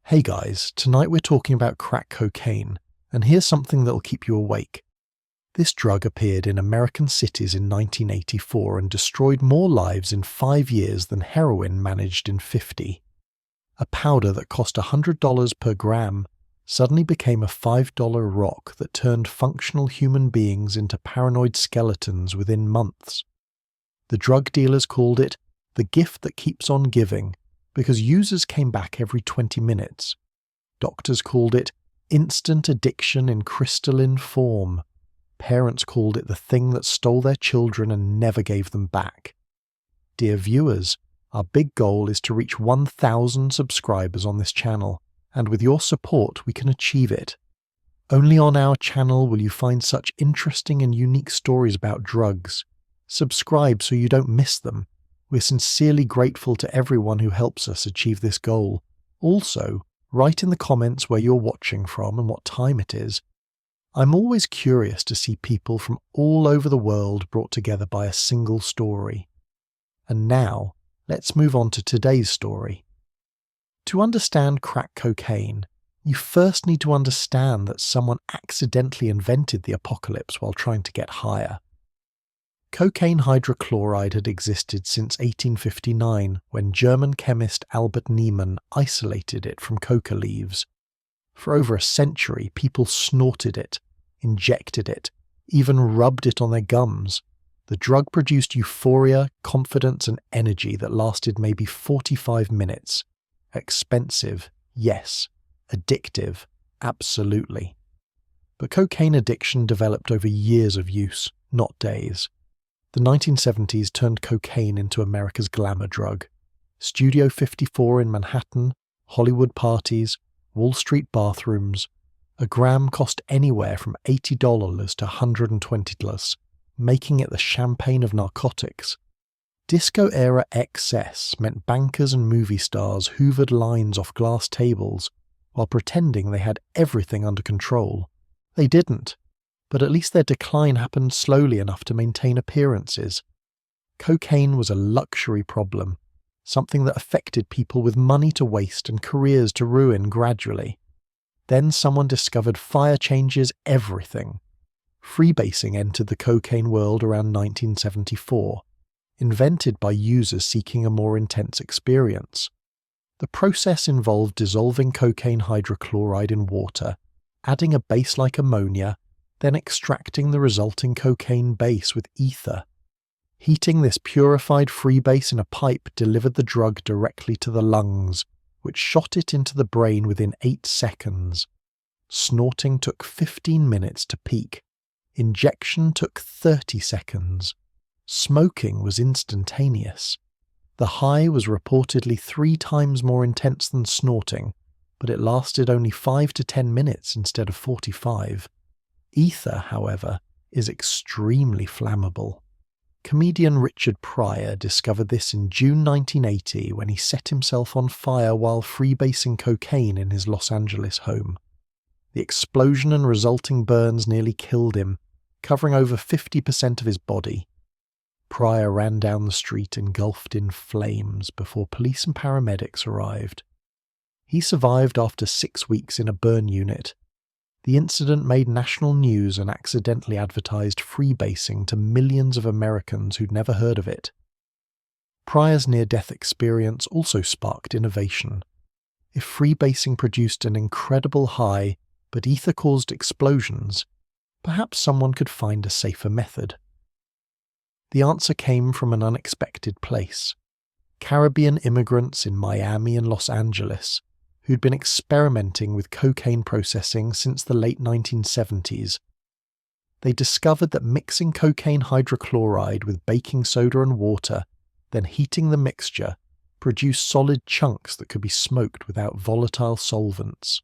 Hey guys, tonight we're talking about crack cocaine, and here's something that'll keep you awake. This drug appeared in American cities in 1984 and destroyed more lives in 5 years than heroin managed in 50. A powder that cost $100 per gram suddenly became a $5 rock that turned functional human beings into paranoid skeletons within months. The drug dealers called it the gift that keeps on giving, because users came back every 20 minutes. Doctors called it instant addiction in crystalline form. Parents called it the thing that stole their children and never gave them back. Dear viewers, our big goal is to reach 1,000 subscribers on this channel, and with your support we can achieve it. Only on our channel will you find such interesting and unique stories about drugs. Subscribe so you don't miss them. We're sincerely grateful to everyone who helps us achieve this goal. Also, write in the comments where you're watching from and what time it is. I'm always curious to see people from all over the world brought together by a single story. And now, let's move on to today's story. To understand crack cocaine, you first need to understand that someone accidentally invented the apocalypse while trying to get higher. Cocaine hydrochloride had existed since 1859, when German chemist Albert Niemann isolated it from coca leaves. For over a century, people snorted it, injected it, even rubbed it on their gums. The drug produced euphoria, confidence, and energy that lasted maybe 45 minutes. Expensive, yes. Addictive, absolutely. But cocaine addiction developed over years of use, not days. The 1970s turned cocaine into America's glamour drug. Studio 54 in Manhattan, Hollywood parties, Wall Street bathrooms. A gram cost anywhere from $80 to $120, making it the champagne of narcotics. Disco-era excess meant bankers and movie stars hoovered lines off glass tables while pretending they had everything under control. They didn't. But at least their decline happened slowly enough to maintain appearances. Cocaine was a luxury problem, something that affected people with money to waste and careers to ruin gradually. Then someone discovered fire changes everything. Freebasing entered the cocaine world around 1974, invented by users seeking a more intense experience. The process involved dissolving cocaine hydrochloride in water, adding a base like ammonia, then extracting the resulting cocaine base with ether. Heating this purified freebase in a pipe delivered the drug directly to the lungs, which shot it into the brain within 8 seconds. Snorting took 15 minutes to peak. Injection took 30 seconds. Smoking was instantaneous. The high was reportedly 3 times more intense than snorting, but it lasted only 5 to 10 minutes instead of 45. Ether, however, is extremely flammable. Comedian Richard Pryor discovered this in June 1980 when he set himself on fire while freebasing cocaine in his Los Angeles home. The explosion and resulting burns nearly killed him, covering over 50% of his body. Pryor ran down the street engulfed in flames before police and paramedics arrived. He survived after 6 weeks in a burn unit. The incident made national news and accidentally advertised freebasing to millions of Americans who'd never heard of it. Pryor's near-death experience also sparked innovation. If freebasing produced an incredible high, but ether caused explosions, perhaps someone could find a safer method. The answer came from an unexpected place. Caribbean immigrants in Miami and Los Angeles, who'd been experimenting with cocaine processing since the late 1970s. They discovered that mixing cocaine hydrochloride with baking soda and water, then heating the mixture, produced solid chunks that could be smoked without volatile solvents.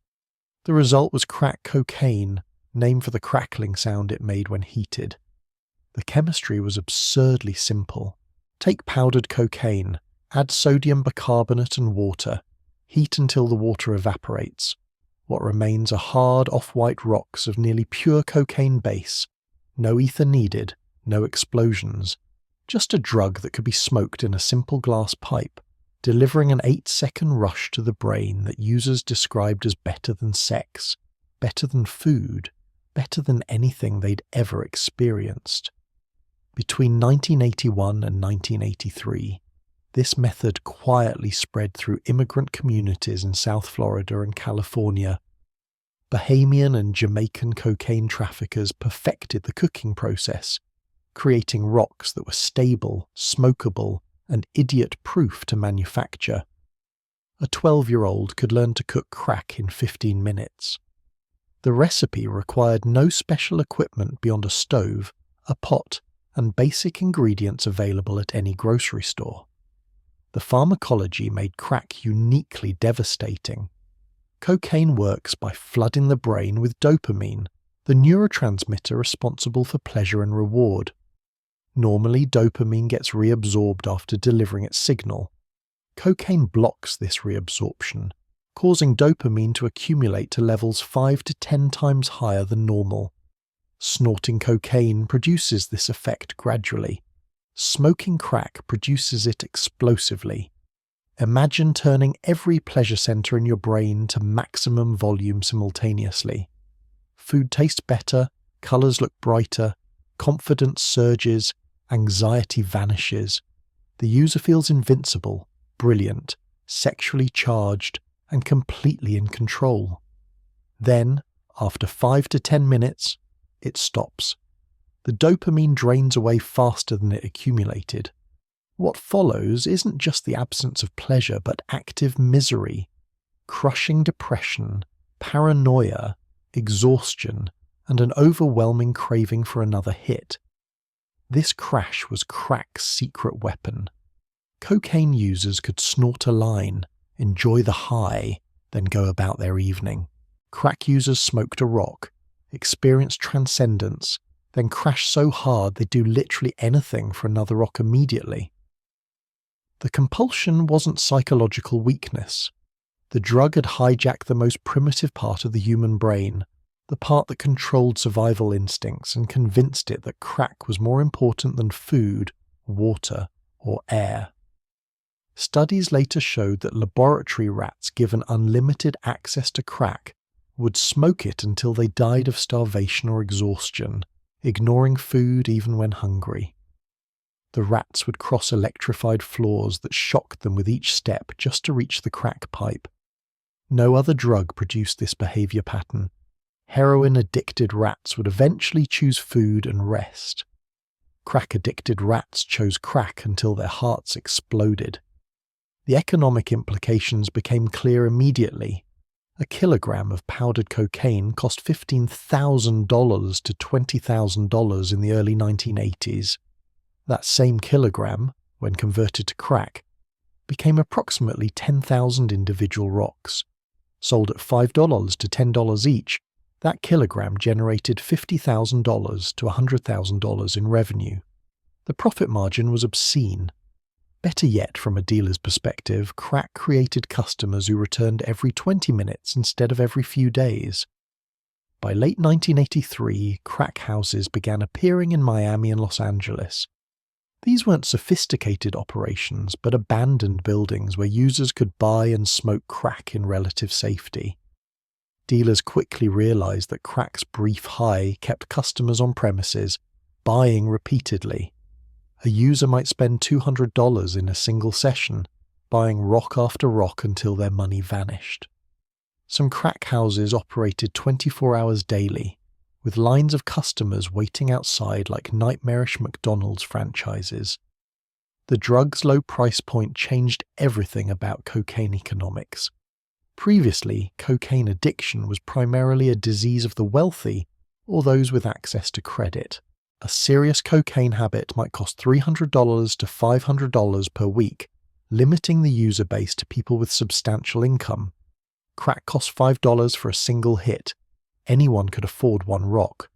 The result was crack cocaine, named for the crackling sound it made when heated. The chemistry was absurdly simple. Take powdered cocaine, add sodium bicarbonate and water, heat until the water evaporates. What remains are hard off-white rocks of nearly pure cocaine base. No ether needed, no explosions. Just a drug that could be smoked in a simple glass pipe. delivering an 8-second rush to the brain that users described as better than sex, better than food, better than anything they'd ever experienced. Between 1981 and 1983, this method quietly spread through immigrant communities in South Florida and California. Bahamian and Jamaican cocaine traffickers perfected the cooking process, creating rocks that were stable, smokable, and idiot-proof to manufacture. A 12-year-old could learn to cook crack in 15 minutes. The recipe required no special equipment beyond a stove, a pot, and basic ingredients available at any grocery store. The pharmacology made crack uniquely devastating. Cocaine works by flooding the brain with dopamine, the neurotransmitter responsible for pleasure and reward. Normally, dopamine gets reabsorbed after delivering its signal. Cocaine blocks this reabsorption, causing dopamine to accumulate to levels 5 to 10 times higher than normal. Snorting cocaine produces this effect gradually. Smoking crack produces it explosively. Imagine turning every pleasure center in your brain to maximum volume simultaneously. Food tastes better, colors look brighter, confidence surges, anxiety vanishes. The user feels invincible, brilliant, sexually charged, and completely in control. Then, after 5 to 10 minutes, it stops. The dopamine drains away faster than it accumulated. What follows isn't just the absence of pleasure, but active misery, crushing depression, paranoia, exhaustion, and an overwhelming craving for another hit. This crash was crack's secret weapon. Cocaine users could snort a line, enjoy the high, then go about their evening. Crack users smoked a rock, experienced transcendence, then crashed so hard they'd do literally anything for another rock immediately. The compulsion wasn't psychological weakness. The drug had hijacked the most primitive part of the human brain, the part that controlled survival instincts, and convinced it that crack was more important than food, water, or air. Studies later showed that laboratory rats given unlimited access to crack would smoke it until they died of starvation or exhaustion, ignoring food even when hungry. The rats would cross electrified floors that shocked them with each step just to reach the crack pipe. No other drug produced this behavior pattern. Heroin-addicted rats would eventually choose food and rest. Crack-addicted rats chose crack until their hearts exploded. The economic implications became clear immediately. A kilogram of powdered cocaine cost $15,000 to $20,000 in the early 1980s. That same kilogram, when converted to crack, became approximately 10,000 individual rocks. Sold at $5 to $10 each, that kilogram generated $50,000 to $100,000 in revenue. The profit margin was obscene. Better yet, from a dealer's perspective, crack created customers who returned every 20 minutes instead of every few days. By late 1983, crack houses began appearing in Miami and Los Angeles. These weren't sophisticated operations, but abandoned buildings where users could buy and smoke crack in relative safety. Dealers quickly realized that crack's brief high kept customers on premises, buying repeatedly. A user might spend $200 in a single session, buying rock after rock until their money vanished. Some crack houses operated 24 hours daily, with lines of customers waiting outside like nightmarish McDonald's franchises. The drug's low price point changed everything about cocaine economics. Previously, cocaine addiction was primarily a disease of the wealthy or those with access to credit. A serious cocaine habit might cost $300 to $500 per week, limiting the user base to people with substantial income. Crack cost $5 for a single hit. Anyone could afford one rock.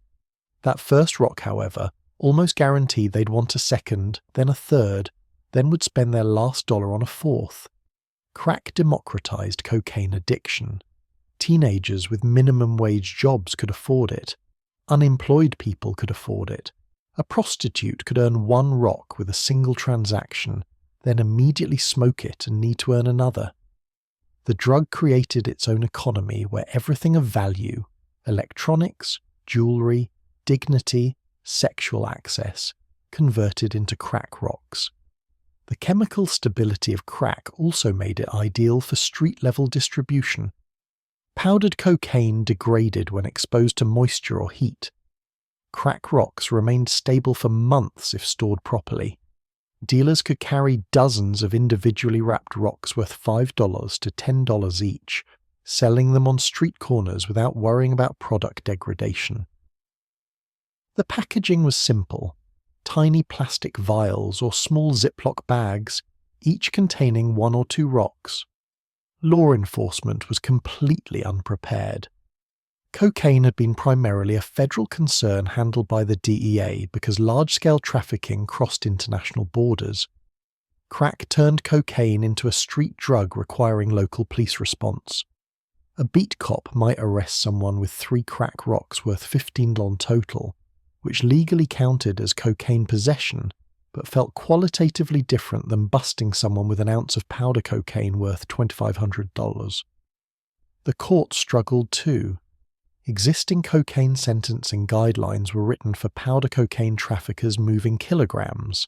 That first rock, however, almost guaranteed they'd want a second, then a third, then would spend their last dollar on a fourth. Crack democratized cocaine addiction. Teenagers with minimum wage jobs could afford it. Unemployed people could afford it. A prostitute could earn one rock with a single transaction, then immediately smoke it and need to earn another. The drug created its own economy where everything of value, electronics, jewelry, dignity, sexual access, converted into crack rocks. The chemical stability of crack also made it ideal for street-level distribution. Powdered cocaine degraded when exposed to moisture or heat. Crack rocks remained stable for months if stored properly. Dealers could carry dozens of individually wrapped rocks worth $5 to $10 each, selling them on street corners without worrying about product degradation. The packaging was simple: tiny plastic vials or small Ziploc bags, each containing 1 or 2 rocks. Law enforcement was completely unprepared. Cocaine had been primarily a federal concern handled by the DEA because large-scale trafficking crossed international borders. Crack turned cocaine into a street drug requiring local police response. A beat cop might arrest someone with 3 crack rocks worth $15 total, which legally counted as cocaine possession, but felt qualitatively different than busting someone with an ounce of powder cocaine worth $2,500. The court struggled too. Existing cocaine sentencing guidelines were written for powder cocaine traffickers moving kilograms.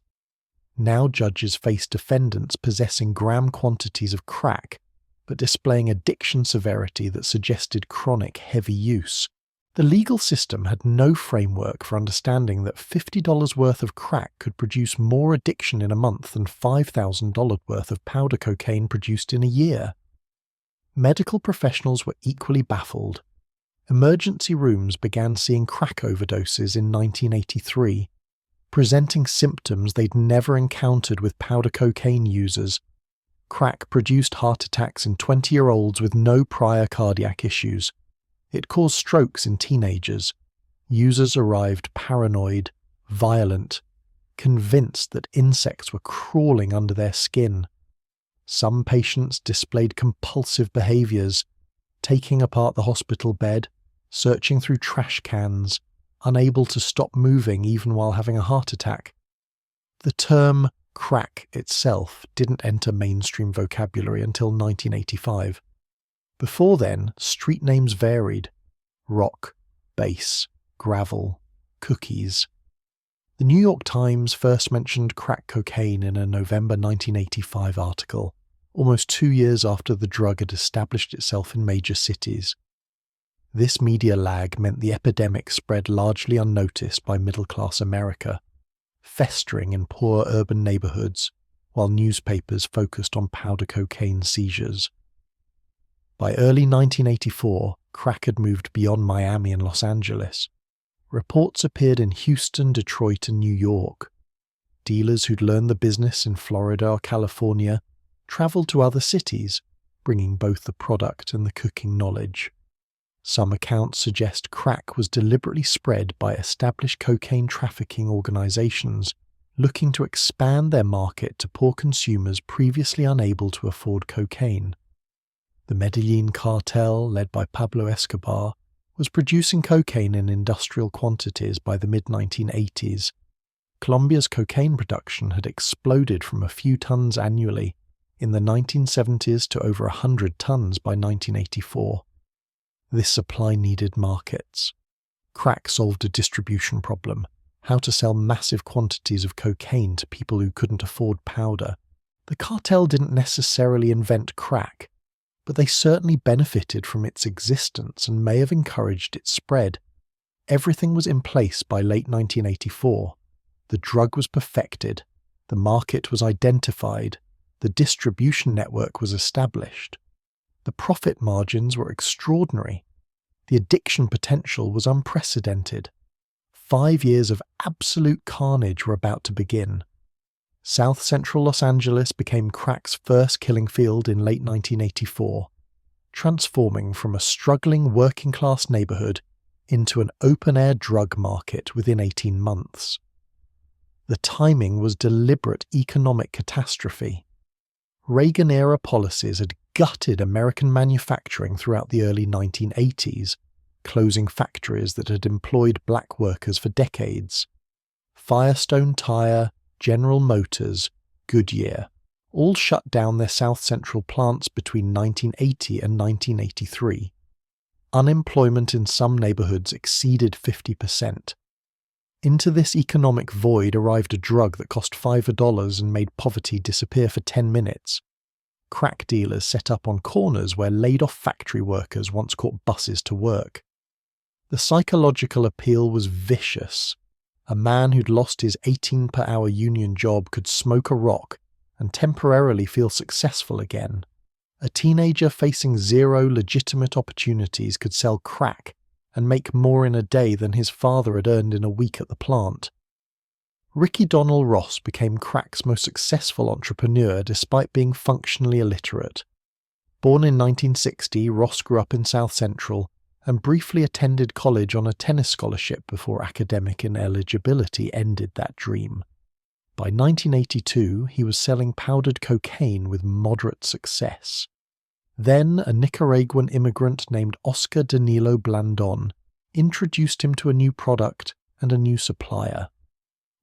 Now judges faced defendants possessing gram quantities of crack, but displaying addiction severity that suggested chronic heavy use. The legal system had no framework for understanding that $50 worth of crack could produce more addiction in a month than $5,000 worth of powder cocaine produced in a year. Medical professionals were equally baffled. Emergency rooms began seeing crack overdoses in 1983, presenting symptoms they'd never encountered with powder cocaine users. Crack produced heart attacks in 20-year-olds with no prior cardiac issues. It caused strokes in teenagers. Users arrived paranoid, violent, convinced that insects were crawling under their skin. Some patients displayed compulsive behaviors, taking apart the hospital bed, searching through trash cans, unable to stop moving even while having a heart attack. The term crack itself didn't enter mainstream vocabulary until 1985. Before then, street names varied: rock, base, gravel, cookies. The New York Times first mentioned crack cocaine in a November 1985 article, almost 2 years after the drug had established itself in major cities. This media lag meant the epidemic spread largely unnoticed by middle-class America, festering in poor urban neighborhoods, while newspapers focused on powder cocaine seizures. By early 1984, crack had moved beyond Miami and Los Angeles. Reports appeared in Houston, Detroit, and New York. Dealers who'd learned the business in Florida or California traveled to other cities, bringing both the product and the cooking knowledge. Some accounts suggest crack was deliberately spread by established cocaine trafficking organizations looking to expand their market to poor consumers previously unable to afford cocaine. The Medellin cartel, led by Pablo Escobar, was producing cocaine in industrial quantities by the mid-1980s. Colombia's cocaine production had exploded from a few tons annually in the 1970s to over 100 tons by 1984. This supply needed markets. Crack solved a distribution problem: how to sell massive quantities of cocaine to people who couldn't afford powder. The cartel didn't necessarily invent crack, but they certainly benefited from its existence and may have encouraged its spread. Everything was in place by late 1984. The drug was perfected, the market was identified, the distribution network was established. The profit margins were extraordinary. The addiction potential was unprecedented. 5 years of absolute carnage were about to begin. South Central Los Angeles became crack's first killing field in late 1984, transforming from a struggling working-class neighborhood into an open-air drug market within 18 months. The timing was deliberate economic catastrophe. Reagan-era policies had gutted American manufacturing throughout the early 1980s, closing factories that had employed black workers for decades. Firestone Tire, General Motors, Goodyear. all shut down their South Central plants between 1980 and 1983. Unemployment in some neighborhoods exceeded 50%. Into this economic void arrived a drug that cost $5 and made poverty disappear for 10 minutes. Crack dealers set up on corners where laid-off factory workers once caught buses to work. The psychological appeal was vicious. A man who'd lost his 18-per-hour union job could smoke a rock and temporarily feel successful again. A teenager facing zero legitimate opportunities could sell crack and make more in a day than his father had earned in a week at the plant. Ricky Donnell Ross became crack's most successful entrepreneur despite being functionally illiterate. Born in 1960, Ross grew up in South Central and briefly attended college on a tennis scholarship before academic ineligibility ended that dream. By 1982, he was selling powdered cocaine with moderate success. Then, a Nicaraguan immigrant named Oscar Danilo Blandon introduced him to a new product and a new supplier.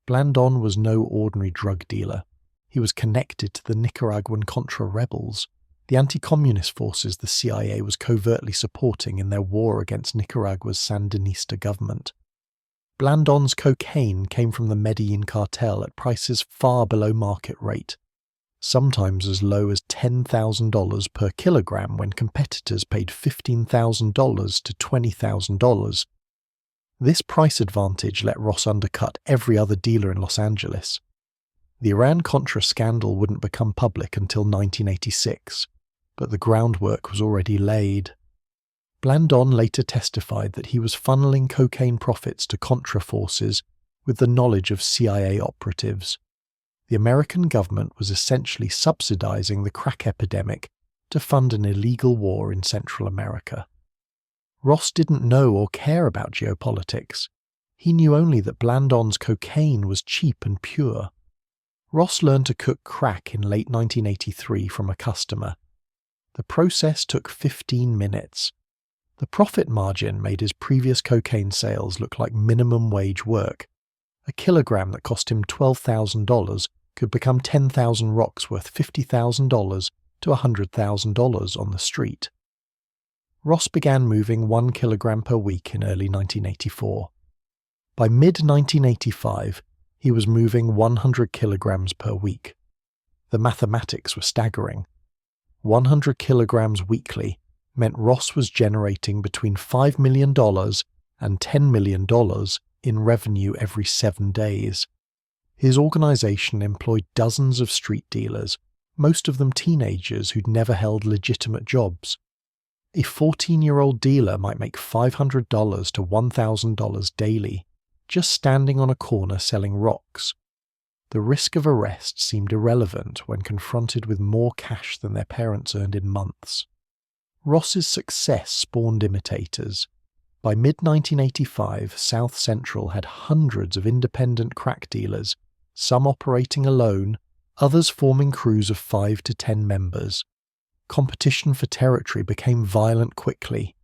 Blandon was no ordinary drug dealer. He was connected to the Nicaraguan Contra rebels, the anti-communist forces the CIA was covertly supporting in their war against Nicaragua's Sandinista government. Blandon's cocaine came from the Medellin cartel at prices far below market rate, sometimes as low as $10,000 per kilogram when competitors paid $15,000 to $20,000. This price advantage let Ross undercut every other dealer in Los Angeles. The Iran-Contra scandal wouldn't become public until 1986, but the groundwork was already laid. Blandon later testified that he was funneling cocaine profits to Contra forces with the knowledge of CIA operatives. The American government was essentially subsidizing the crack epidemic to fund an illegal war in Central America. Ross didn't know or care about geopolitics. He knew only that Blandon's cocaine was cheap and pure. Ross learned to cook crack in late 1983 from a customer. The process took 15 minutes. The profit margin made his previous cocaine sales look like minimum wage work. A kilogram that cost him $12,000 could become 10,000 rocks worth $50,000 to $100,000 on the street. Ross began moving 1 kilogram per week in early 1984. By mid-1985, he was moving 100 kilograms per week. The mathematics were staggering. 100 kilograms weekly meant Ross was generating between $5 million and $10 million in revenue every 7 days. His organization employed dozens of street dealers, most of them teenagers who'd never held legitimate jobs. A 14-year-old dealer might make $500 to $1,000 daily, just standing on a corner selling rocks. The risk of arrest seemed irrelevant when confronted with more cash than their parents earned in months. Ross's success spawned imitators. By mid-1985, South Central had hundreds of independent crack dealers, some operating alone, others forming crews of 5 to 10 members. Competition for territory became violent quickly.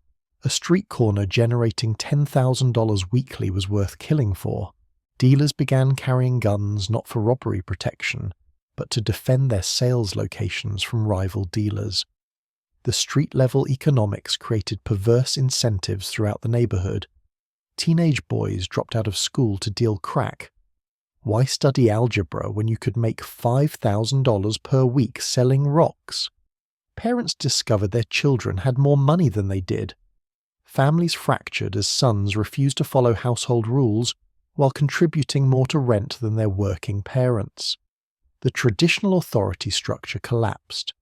A street corner generating $10,000 weekly was worth killing for. Dealers began carrying guns not for robbery protection, but to defend their sales locations from rival dealers. The street-level economics created perverse incentives throughout the neighborhood. Teenage boys dropped out of school to deal crack. Why study algebra when you could make $5,000 per week selling rocks? Parents discovered their children had more money than they did. Families fractured as sons refused to follow household rules while contributing more to rent than their working parents. The traditional authority structure collapsed.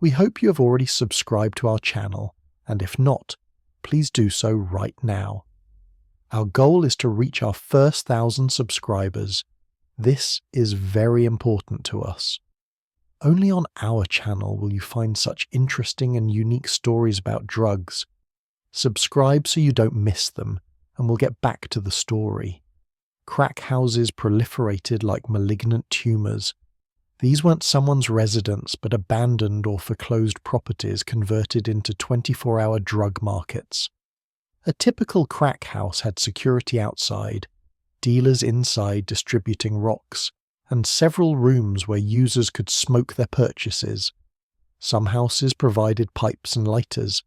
We hope you have already subscribed to our channel, and if not, please do so right now. Our goal is to reach our first 1,000 subscribers. This is very important to us. Only on our channel will you find such interesting and unique stories about drugs. Subscribe so you don't miss them, and we'll get back to the story. Crack houses proliferated like malignant tumors. These weren't someone's residence, but abandoned or foreclosed properties converted into 24-hour drug markets. A typical crack house had security outside, dealers inside distributing rocks, and several rooms where users could smoke their purchases. Some houses provided pipes and lighters.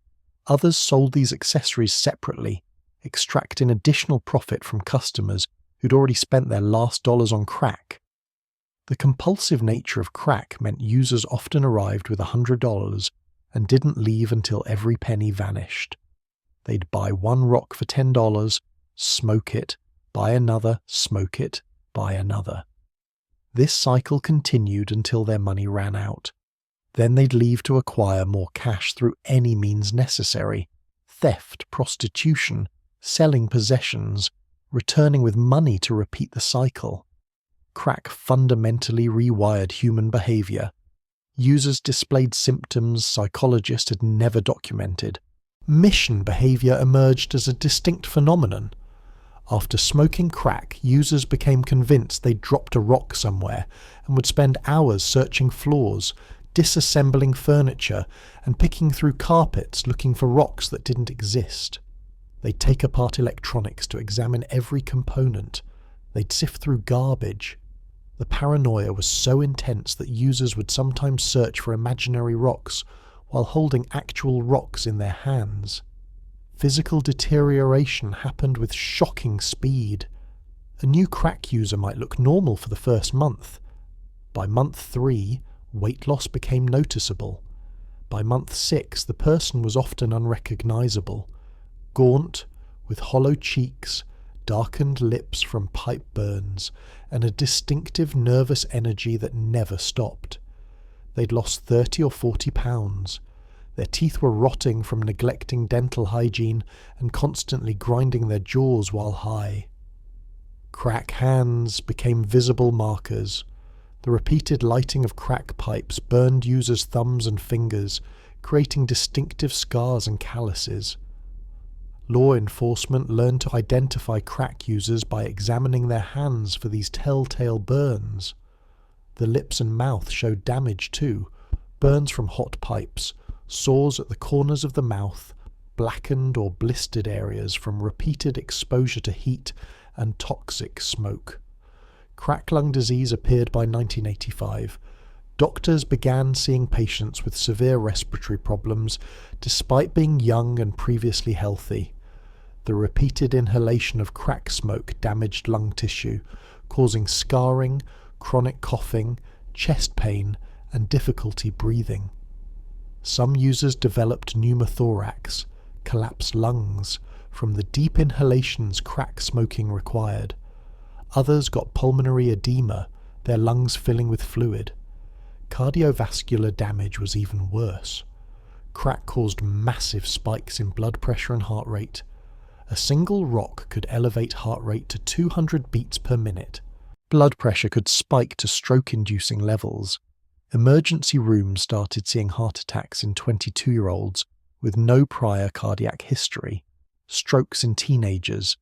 Others sold these accessories separately, extracting additional profit from customers who'd already spent their last dollars on crack. The compulsive nature of crack meant users often arrived with $100 and didn't leave until every penny vanished. They'd buy one rock for $10, smoke it, buy another, smoke it, buy another. This cycle continued until their money ran out. Then they'd leave to acquire more cash through any means necessary: theft, prostitution, selling possessions, returning with money to repeat the cycle. Crack fundamentally rewired human behavior. Users displayed symptoms psychologists had never documented. Mission behavior emerged as a distinct phenomenon. After smoking crack, users became convinced they'd dropped a rock somewhere and would spend hours searching floors, disassembling furniture, and picking through carpets looking for rocks that didn't exist. They'd take apart electronics to examine every component. They'd sift through garbage. The paranoia was so intense that users would sometimes search for imaginary rocks while holding actual rocks in their hands. Physical deterioration happened with shocking speed. A new crack user might look normal for the first month. By month 3, weight loss became noticeable. By month 6, the person was often unrecognizable. Gaunt, with hollow cheeks, darkened lips from pipe burns, and a distinctive nervous energy that never stopped. They'd lost 30 or 40 pounds. Their teeth were rotting from neglecting dental hygiene and constantly grinding their jaws while high. Crack hands became visible markers. The repeated lighting of crack pipes burned users' thumbs and fingers, creating distinctive scars and calluses. Law enforcement learned to identify crack users by examining their hands for these telltale burns. The lips and mouth showed damage too: burns from hot pipes, sores at the corners of the mouth, blackened or blistered areas from repeated exposure to heat and toxic smoke. Crack lung disease appeared by 1985. Doctors began seeing patients with severe respiratory problems despite being young and previously healthy. The repeated inhalation of crack smoke damaged lung tissue, causing scarring, chronic coughing, chest pain, and difficulty breathing. Some users developed pneumothorax, collapsed lungs, from the deep inhalations crack smoking required. Others got pulmonary edema, their lungs filling with fluid. Cardiovascular damage was even worse. Crack caused massive spikes in blood pressure and heart rate. A single rock could elevate heart rate to 200 beats per minute. Blood pressure could spike to stroke-inducing levels. Emergency rooms started seeing heart attacks in 22-year-olds with no prior cardiac history, strokes in teenagers.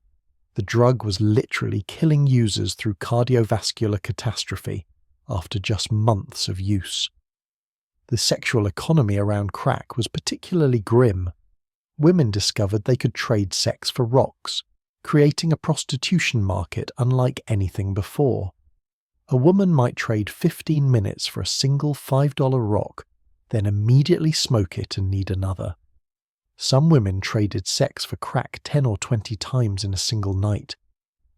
The drug was literally killing users through cardiovascular catastrophe after just months of use. The sexual economy around crack was particularly grim. Women discovered they could trade sex for rocks, creating a prostitution market unlike anything before. A woman might trade 15 minutes for a single $5 rock, then immediately smoke it and need another. Some women traded sex for crack 10 or 20 times in a single night.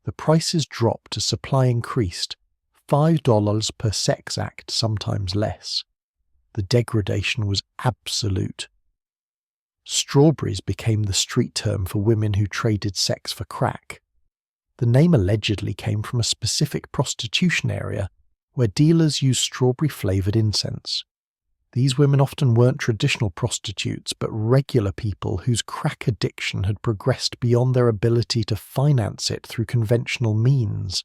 The prices dropped as supply increased, $5 per sex act, sometimes less. The degradation was absolute. Strawberries became the street term for women who traded sex for crack. The name allegedly came from a specific prostitution area where dealers used strawberry-flavoured incense. These women often weren't traditional prostitutes, but regular people whose crack addiction had progressed beyond their ability to finance it through conventional means.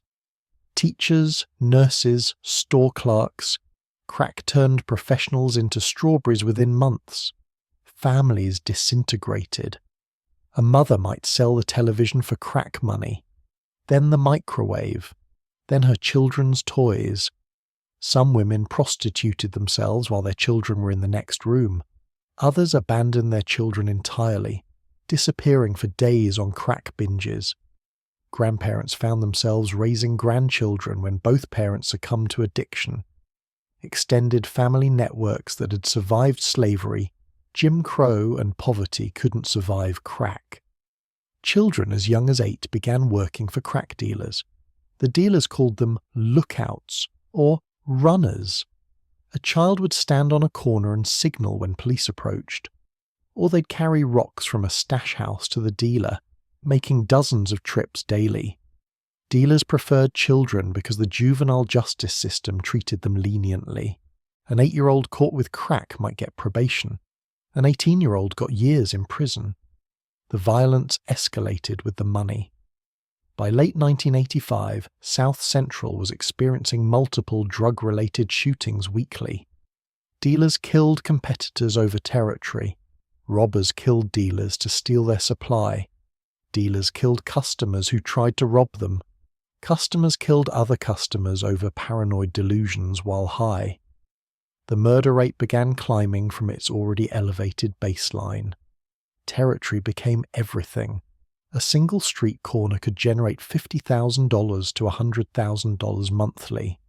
Teachers, nurses, store clerks, crack-turned professionals into strawberries within months. Families disintegrated. A mother might sell the television for crack money, then the microwave, then her children's toys. Some women prostituted themselves while their children were in the next room. Others abandoned their children entirely, disappearing for days on crack binges. Grandparents found themselves raising grandchildren when both parents succumbed to addiction. Extended family networks that had survived slavery, Jim Crow, and poverty couldn't survive crack. Children as young as 8 began working for crack dealers. The dealers called them lookouts or runners. A child would stand on a corner and signal when police approached. Or they'd carry rocks from a stash house to the dealer, making dozens of trips daily. Dealers preferred children because the juvenile justice system treated them leniently. An 8-year-old caught with crack might get probation. An 18-year-old got years in prison. The violence escalated with the money. By late 1985, South Central was experiencing multiple drug-related shootings weekly. Dealers killed competitors over territory. Robbers killed dealers to steal their supply. Dealers killed customers who tried to rob them. Customers killed other customers over paranoid delusions while high. The murder rate began climbing from its already elevated baseline. Territory became everything. A single street corner could generate $50,000 to $100,000 monthly.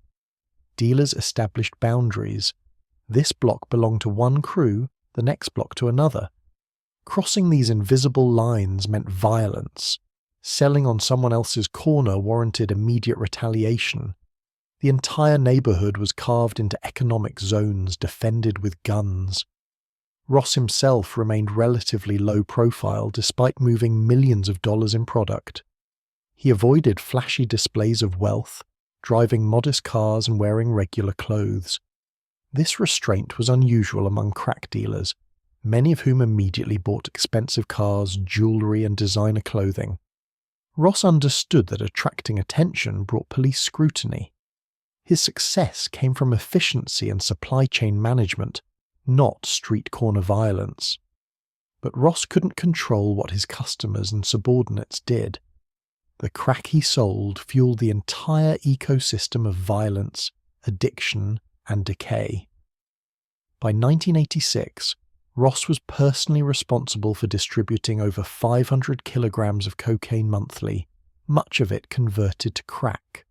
Dealers established boundaries. This block belonged to one crew, the next block to another. Crossing these invisible lines meant violence. Selling on someone else's corner warranted immediate retaliation. The entire neighborhood was carved into economic zones defended with guns. Ross himself remained relatively low profile despite moving millions of dollars in product. He avoided flashy displays of wealth, driving modest cars and wearing regular clothes. This restraint was unusual among crack dealers, many of whom immediately bought expensive cars, jewelry, and designer clothing. Ross understood that attracting attention brought police scrutiny. His success came from efficiency and supply chain management, not street corner violence. But Ross couldn't control what his customers and subordinates did. The crack he sold fueled the entire ecosystem of violence, addiction, and decay. By 1986, Ross was personally responsible for distributing over 500 kilograms of cocaine monthly, much of it converted to crack.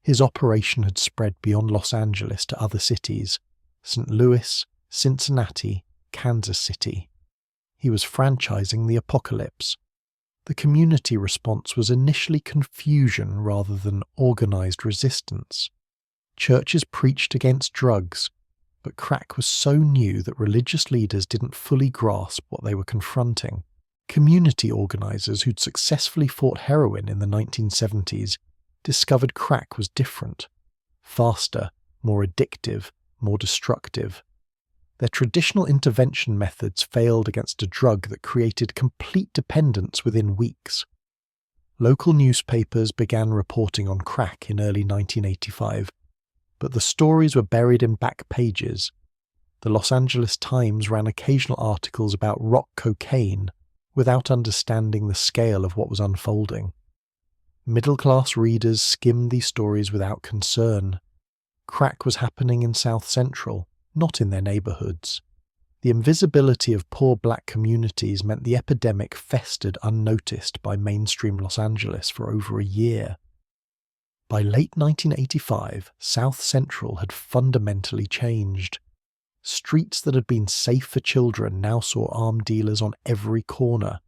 His operation had spread beyond Los Angeles to other cities, St. Louis, Cincinnati, Kansas City. He was franchising the apocalypse. The community response was initially confusion rather than organized resistance. Churches preached against drugs, but crack was so new that religious leaders didn't fully grasp what they were confronting. Community organizers who'd successfully fought heroin in the 1970s discovered crack was different, faster, more addictive, more destructive. Their traditional intervention methods failed against a drug that created complete dependence within weeks. Local newspapers began reporting on crack in early 1985, but the stories were buried in back pages. The Los Angeles Times ran occasional articles about rock cocaine without understanding the scale of what was unfolding. Middle-class readers skimmed these stories without concern. Crack was happening in South Central, not in their neighborhoods. The invisibility of poor black communities meant the epidemic festered unnoticed by mainstream Los Angeles for over a year. By late 1985, South Central had fundamentally changed. Streets that had been safe for children now saw armed dealers on every corner.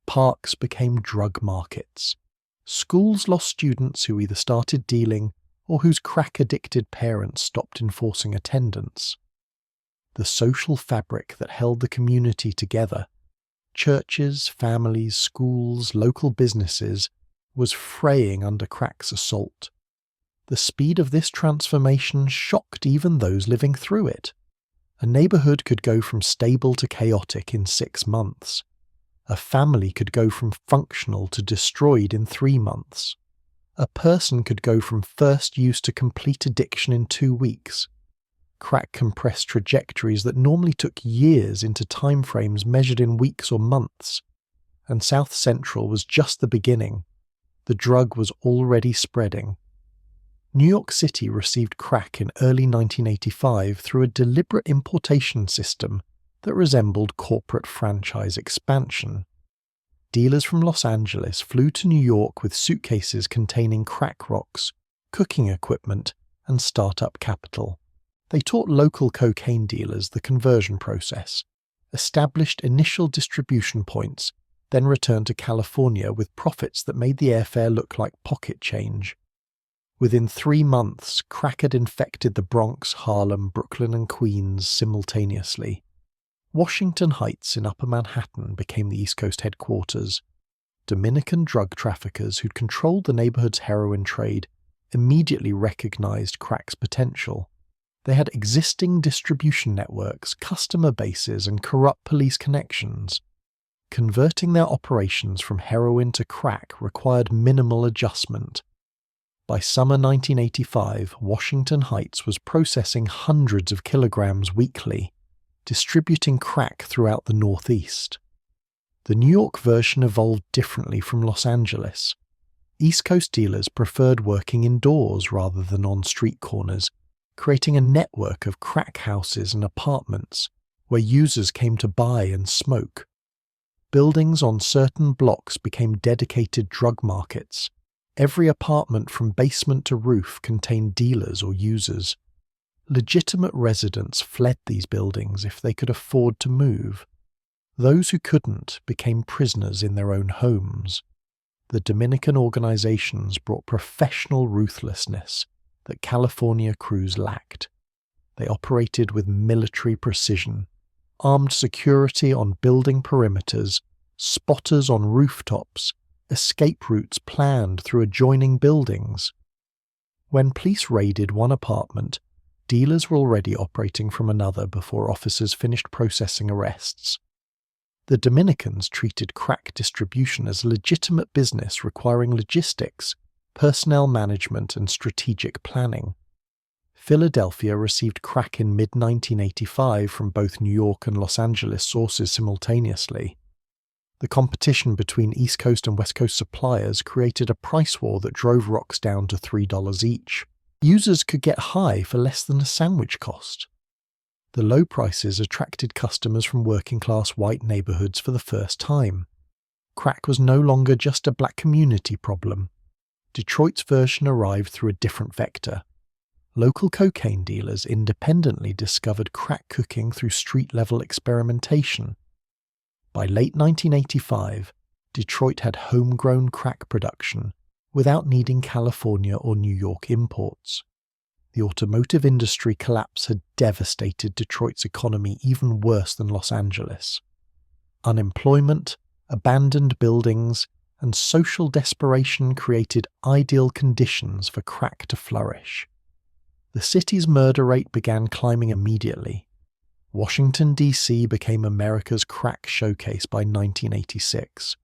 Parks became drug markets. Schools lost students who either started dealing or whose crack-addicted parents stopped enforcing attendance. The social fabric that held the community together, churches, families, schools, local businesses, was fraying under crack's assault. The speed of this transformation shocked even those living through it. A neighborhood could go from stable to chaotic in 6 months. A family could go from functional to destroyed in 3 months. A person could go from first use to complete addiction in 2 weeks. Crack compressed trajectories that normally took years into timeframes measured in weeks or months. And South Central was just the beginning. The drug was already spreading. New York City received crack in early 1985 through a deliberate importation system that resembled corporate franchise expansion. dealers from Los Angeles flew to New York with suitcases containing crack rocks, cooking equipment, and startup capital. They taught local cocaine dealers the conversion process, established initial distribution points, then returned to California with profits that made the airfare look like pocket change. Within 3 months, crack had infected the Bronx, Harlem, Brooklyn, and Queens simultaneously. Washington Heights in Upper Manhattan became the East Coast headquarters. Dominican drug traffickers who'd controlled the neighborhood's heroin trade immediately recognized crack's potential. They had existing distribution networks, customer bases, and corrupt police connections. Converting their operations from heroin to crack required minimal adjustment. By summer 1985, Washington Heights was processing hundreds of kilograms weekly, distributing crack throughout the Northeast. The New York version evolved differently from Los Angeles. East Coast dealers preferred working indoors rather than on street corners, creating a network of crack houses and apartments where users came to buy and smoke. Buildings on certain blocks became dedicated drug markets. Every apartment from basement to roof contained dealers or users. Legitimate residents fled these buildings if they could afford to move. Those who couldn't became prisoners in their own homes. The Dominican organizations brought professional ruthlessness that California crews lacked. They operated with military precision, armed security on building perimeters, spotters on rooftops, escape routes planned through adjoining buildings. When police raided one apartment, dealers were already operating from another before officers finished processing arrests. The Dominicans treated crack distribution as a legitimate business requiring logistics, personnel management, and strategic planning. Philadelphia received crack in mid-1985 from both New York and Los Angeles sources simultaneously. The competition between East Coast and West Coast suppliers created a price war that drove rocks down to $3 each. Users could get high for less than a sandwich cost. The low prices attracted customers from working-class white neighborhoods for the first time. Crack was no longer just a black community problem. Detroit's version arrived through a different vector. Local cocaine dealers independently discovered crack cooking through street-level experimentation. By late 1985, Detroit had homegrown crack production without needing California or New York imports. The automotive industry collapse had devastated Detroit's economy even worse than Los Angeles. Unemployment, abandoned buildings, and social desperation created ideal conditions for crack to flourish. The city's murder rate began climbing immediately. Washington, D.C. became America's crack showcase by 1986.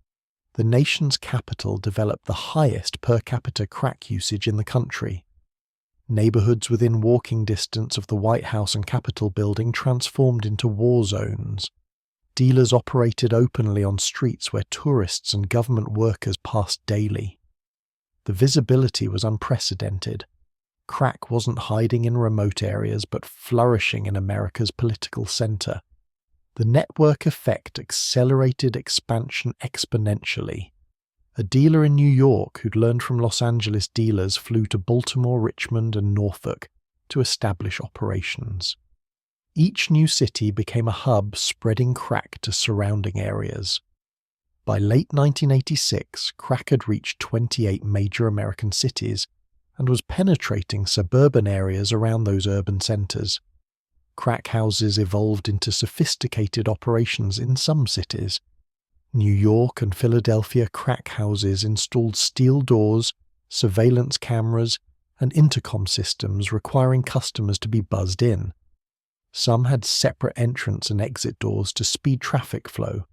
The nation's capital developed the highest per capita crack usage in the country. Neighborhoods within walking distance of the White House and Capitol building transformed into war zones. Dealers operated openly on streets where tourists and government workers passed daily. The visibility was unprecedented. Crack wasn't hiding in remote areas but flourishing in America's political center. The network effect accelerated expansion exponentially. A dealer in New York who'd learned from Los Angeles dealers flew to Baltimore, Richmond, and Norfolk to establish operations. Each new city became a hub spreading crack to surrounding areas. By late 1986, crack had reached 28 major American cities and was penetrating suburban areas around those urban centers. Crack houses evolved into sophisticated operations in some cities. New York and Philadelphia crack houses installed steel doors, surveillance cameras, and intercom systems requiring customers to be buzzed in. Some had separate entrance and exit doors to speed traffic flow.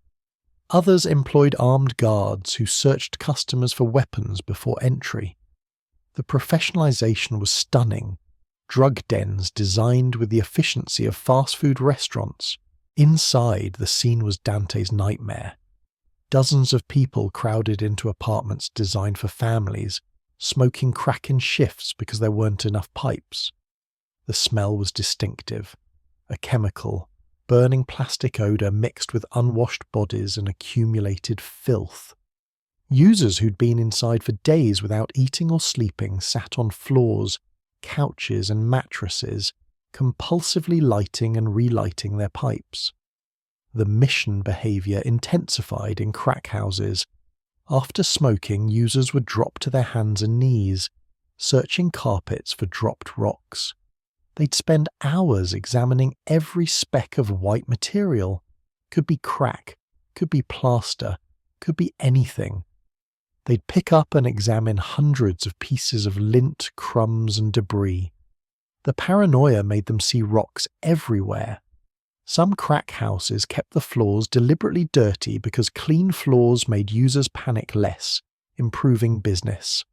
Others employed armed guards who searched customers for weapons before entry. The professionalization was stunning. Drug dens designed with the efficiency of fast food restaurants. Inside, the scene was Dante's nightmare. Dozens of people crowded into apartments designed for families, smoking crack in shifts because there weren't enough pipes. The smell was distinctive, a chemical, burning plastic odor mixed with unwashed bodies and accumulated filth. Users who'd been inside for days without eating or sleeping sat on floors, couches and mattresses, compulsively lighting and relighting their pipes. The mission behavior intensified in crack houses. After smoking, users would drop to their hands and knees, searching carpets for dropped rocks. They'd spend hours examining every speck of white material. Could be crack, could be plaster, could be anything. They'd pick up and examine hundreds of pieces of lint, crumbs, and debris. The paranoia made them see rocks everywhere. Some crack houses kept the floors deliberately dirty because clean floors made users panic less, improving business.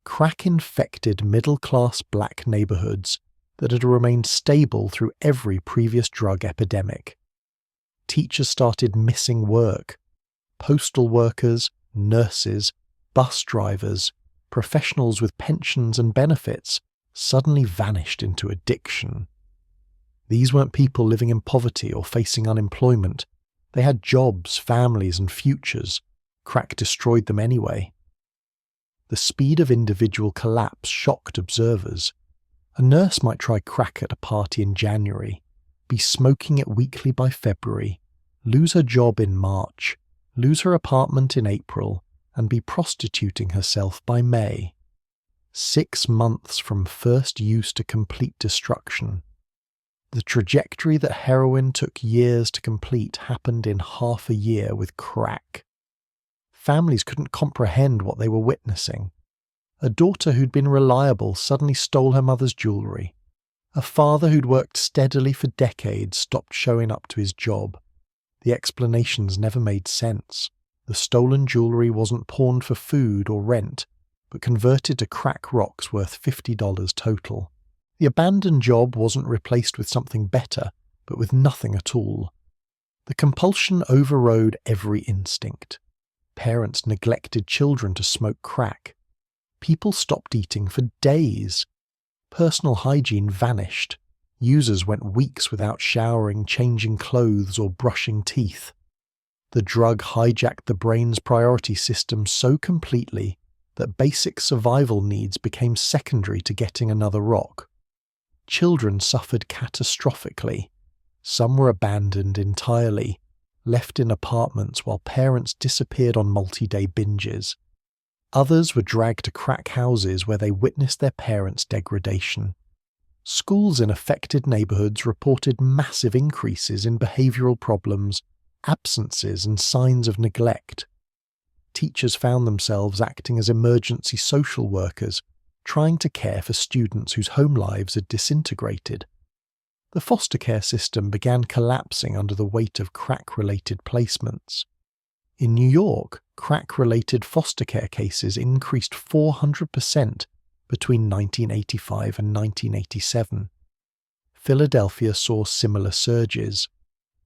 Crack infected middle-class black neighborhoods that had remained stable through every previous drug epidemic. Teachers started missing work. Postal workers, nurses, bus drivers, professionals with pensions and benefits suddenly vanished into addiction. These weren't people living in poverty or facing unemployment. They had jobs, families, and futures. Crack destroyed them anyway. The speed of individual collapse shocked observers. A nurse might try crack at a party in January, be smoking it weekly by February, lose her job in March, lose her apartment in April, and be prostituting herself by May. 6 months from first use to complete destruction. The trajectory that heroin took years to complete happened in half a year with crack. Families couldn't comprehend what they were witnessing. A daughter who'd been reliable suddenly stole her mother's jewellery. A father who'd worked steadily for decades stopped showing up to his job. The explanations never made sense. The stolen jewellery wasn't pawned for food or rent, but converted to crack rocks worth $50 total. The abandoned job wasn't replaced with something better, but with nothing at all. The compulsion overrode every instinct. Parents neglected children to smoke crack. People stopped eating for days. Personal hygiene vanished. Users went weeks without showering, changing clothes, or brushing teeth. The drug hijacked the brain's priority system so completely that basic survival needs became secondary to getting another rock. Children suffered catastrophically. Some were abandoned entirely, left in apartments while parents disappeared on multi-day binges. Others were dragged to crack houses where they witnessed their parents' degradation. Schools in affected neighborhoods reported massive increases in behavioral problems, absences, and signs of neglect. Teachers found themselves acting as emergency social workers, trying to care for students whose home lives had disintegrated. The foster care system began collapsing under the weight of crack-related placements. In New York, crack-related foster care cases increased 400% between 1985 and 1987. Philadelphia saw similar surges.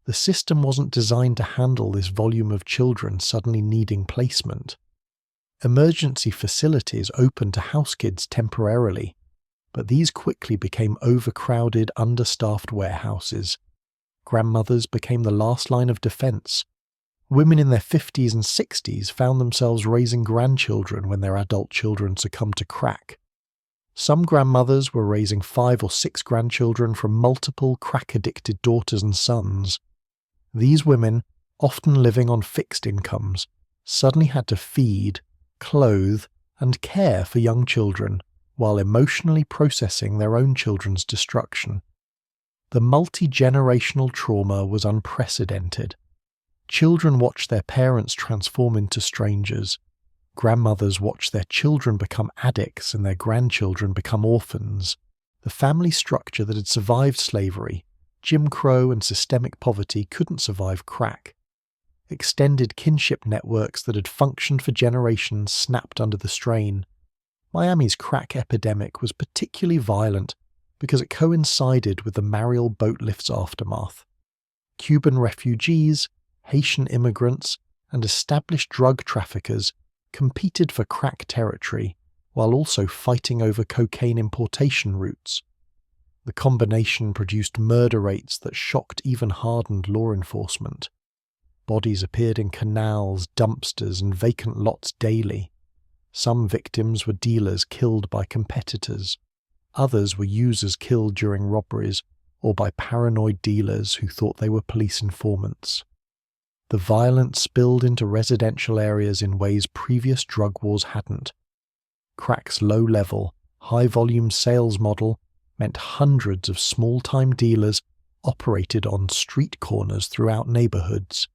The system wasn't designed to handle this volume of children suddenly needing placement. Emergency facilities opened to house kids temporarily, but these quickly became overcrowded, understaffed warehouses. Grandmothers became the last line of defense. Women in their 50s and 60s found themselves raising grandchildren when their adult children succumbed to crack. Some grandmothers were raising 5 or 6 grandchildren from multiple crack-addicted daughters and sons. These women, often living on fixed incomes, suddenly had to feed, clothe, and care for young children while emotionally processing their own children's destruction. The multi-generational trauma was unprecedented. Children watched their parents transform into strangers. Grandmothers watched their children become addicts and their grandchildren become orphans. The family structure that had survived slavery, Jim Crow, and systemic poverty couldn't survive crack. Extended kinship networks that had functioned for generations snapped under the strain. Miami's crack epidemic was particularly violent because it coincided with the Mariel boat lift's aftermath. Cuban refugees, Haitian immigrants, and established drug traffickers competed for crack territory while also fighting over cocaine importation routes. The combination produced murder rates that shocked even hardened law enforcement. Bodies appeared in canals, dumpsters, and vacant lots daily. Some victims were dealers killed by competitors. Others were users killed during robberies or by paranoid dealers who thought they were police informants. The violence spilled into residential areas in ways previous drug wars hadn't. Crack's low-level, high-volume sales model meant hundreds of small-time dealers operated on street corners throughout neighborhoods.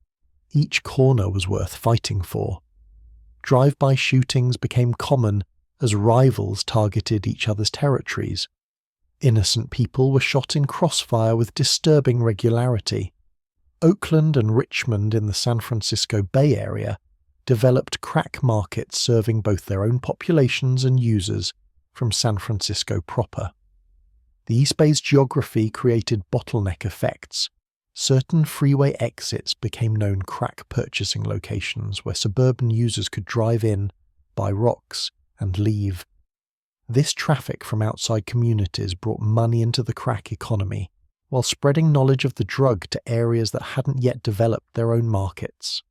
Each corner was worth fighting for. Drive-by shootings became common as rivals targeted each other's territories. Innocent people were shot in crossfire with disturbing regularity. Oakland and Richmond in the San Francisco Bay Area developed crack markets serving both their own populations and users from San Francisco proper. The East Bay's geography created bottleneck effects. Certain freeway exits became known crack purchasing locations where suburban users could drive in, buy rocks, and leave. This traffic from outside communities brought money into the crack economy, while spreading knowledge of the drug to areas that hadn't yet developed their own markets.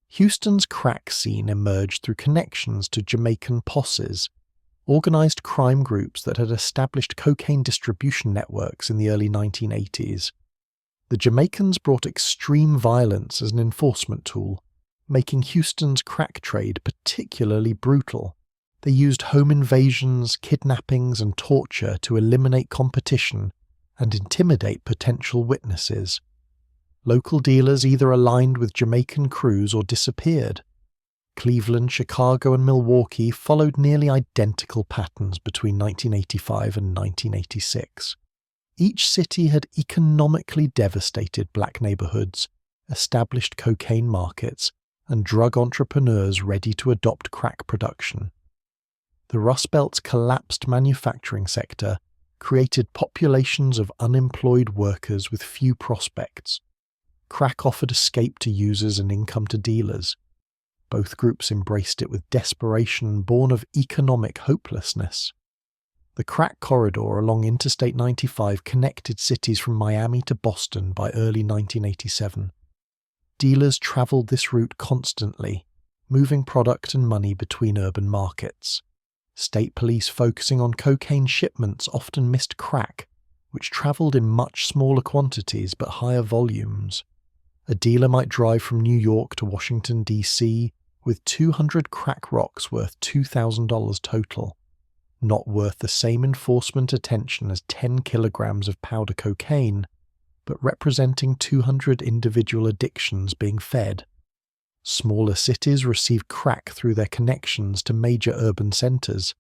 Houston's crack scene emerged through connections to Jamaican posses, organized crime groups that had established cocaine distribution networks in the early 1980s. The Jamaicans brought extreme violence as an enforcement tool, making Houston's crack trade particularly brutal. They used home invasions, kidnappings, and torture to eliminate competition and intimidate potential witnesses. Local dealers either aligned with Jamaican crews or disappeared. Cleveland, Chicago, and Milwaukee followed nearly identical patterns between 1985 and 1986. Each city had economically devastated black neighborhoods, established cocaine markets, and drug entrepreneurs ready to adopt crack production. The Rust Belt's collapsed manufacturing sector created populations of unemployed workers with few prospects. Crack offered escape to users and income to dealers. Both groups embraced it with desperation born of economic hopelessness. The crack corridor along Interstate 95 connected cities from Miami to Boston by early 1987. Dealers traveled this route constantly, moving product and money between urban markets. State police focusing on cocaine shipments often missed crack, which traveled in much smaller quantities but higher volumes. A dealer might drive from New York to Washington, D.C. with 200 crack rocks worth $2,000 total, not worth the same enforcement attention as 10 kilograms of powder cocaine, but representing 200 individual addictions being fed. Smaller cities received crack through their connections to major urban centers.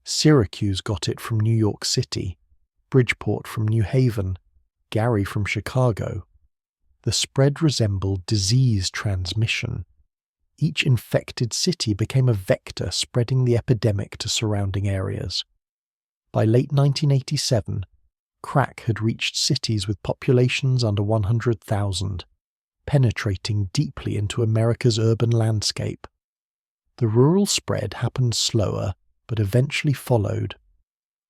Syracuse got it from New York City, Bridgeport from New Haven, Gary from Chicago. The spread resembled disease transmission. Each infected city became a vector spreading the epidemic to surrounding areas. By late 1987, crack had reached cities with populations under 100,000, penetrating deeply into America's urban landscape. The rural spread happened slower, but eventually followed.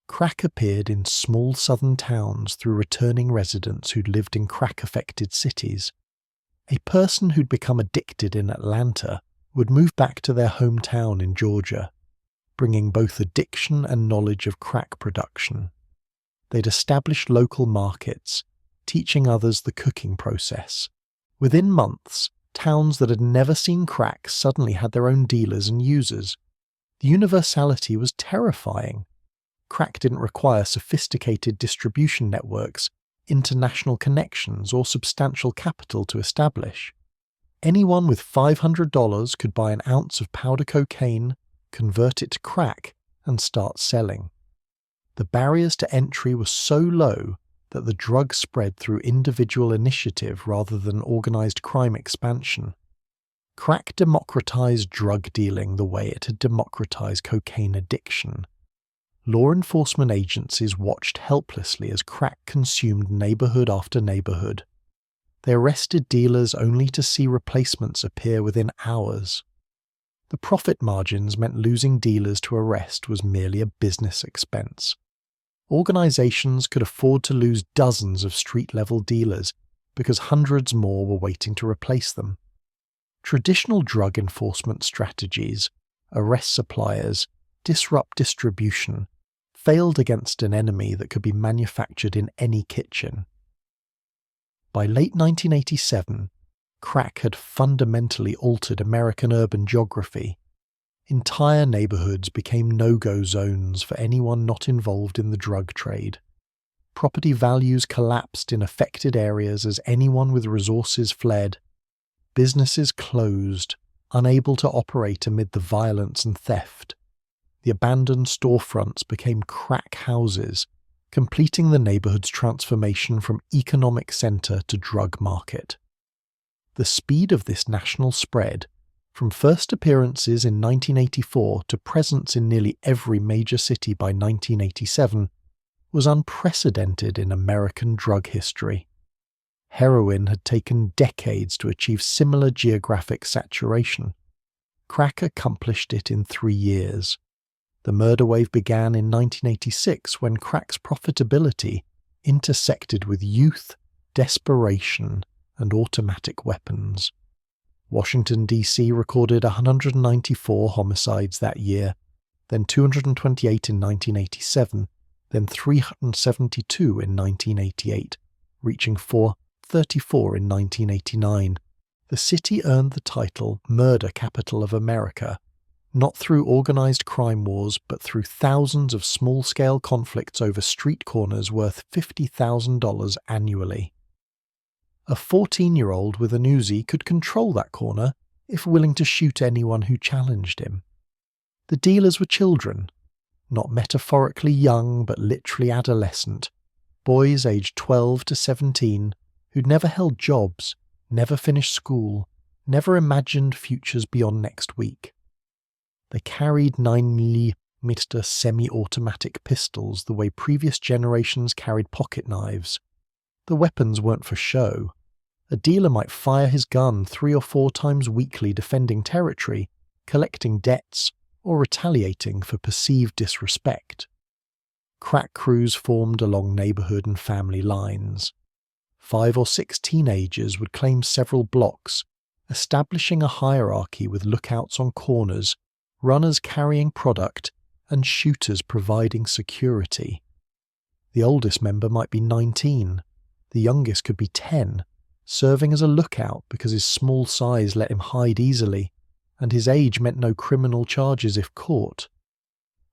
Crack appeared in small southern towns through returning residents who'd lived in crack-affected cities. A person who'd become addicted in Atlanta would move back to their hometown in Georgia, bringing both addiction and knowledge of crack production. They'd established local markets, teaching others the cooking process. Within months, towns that had never seen crack suddenly had their own dealers and users. The universality was terrifying. Crack didn't require sophisticated distribution networks, international connections, or substantial capital to establish. Anyone with $500 could buy an ounce of powder cocaine, convert it to crack, and start selling. The barriers to entry were so low that the drug spread through individual initiative rather than organized crime expansion. Crack democratized drug dealing the way it had democratized cocaine addiction. Law enforcement agencies watched helplessly as crack consumed neighborhood after neighborhood. They arrested dealers only to see replacements appear within hours. The profit margins meant losing dealers to arrest was merely a business expense. Organizations could afford to lose dozens of street-level dealers because hundreds more were waiting to replace them. Traditional drug enforcement strategies, arrest suppliers, disrupt distribution, failed against an enemy that could be manufactured in any kitchen. By late 1987, crack had fundamentally altered American urban geography. Entire neighborhoods became no-go zones for anyone not involved in the drug trade. Property values collapsed in affected areas as anyone with resources fled. Businesses closed, unable to operate amid the violence and theft. The abandoned storefronts became crack houses, completing the neighborhood's transformation from economic center to drug market. The speed of this national spread, from first appearances in 1984 to presence in nearly every major city by 1987, was unprecedented in American drug history. Heroin had taken decades to achieve similar geographic saturation. Crack accomplished it in 3 years. The murder wave began in 1986 when crack's profitability intersected with youth, desperation, and automatic weapons. Washington D.C. recorded 194 homicides that year, then 228 in 1987, then 372 in 1988, reaching 434 in 1989. The city earned the title Murder Capital of America, not through organized crime wars but through thousands of small-scale conflicts over street corners worth $50,000 annually. A 14-year-old with an Uzi could control that corner if willing to shoot anyone who challenged him. The dealers were children, not metaphorically young but literally adolescent, boys aged 12 to 17 who'd never held jobs, never finished school, never imagined futures beyond next week. They carried 9mm semi-automatic pistols the way previous generations carried pocket knives. The weapons weren't for show. A dealer might fire his gun 3 or 4 times weekly defending territory, collecting debts, or retaliating for perceived disrespect. Crack crews formed along neighborhood and family lines. 5 or 6 teenagers would claim several blocks, establishing a hierarchy with lookouts on corners, runners carrying product, and shooters providing security. The oldest member might be 19. The youngest could be 10, serving as a lookout because his small size let him hide easily, and his age meant no criminal charges if caught.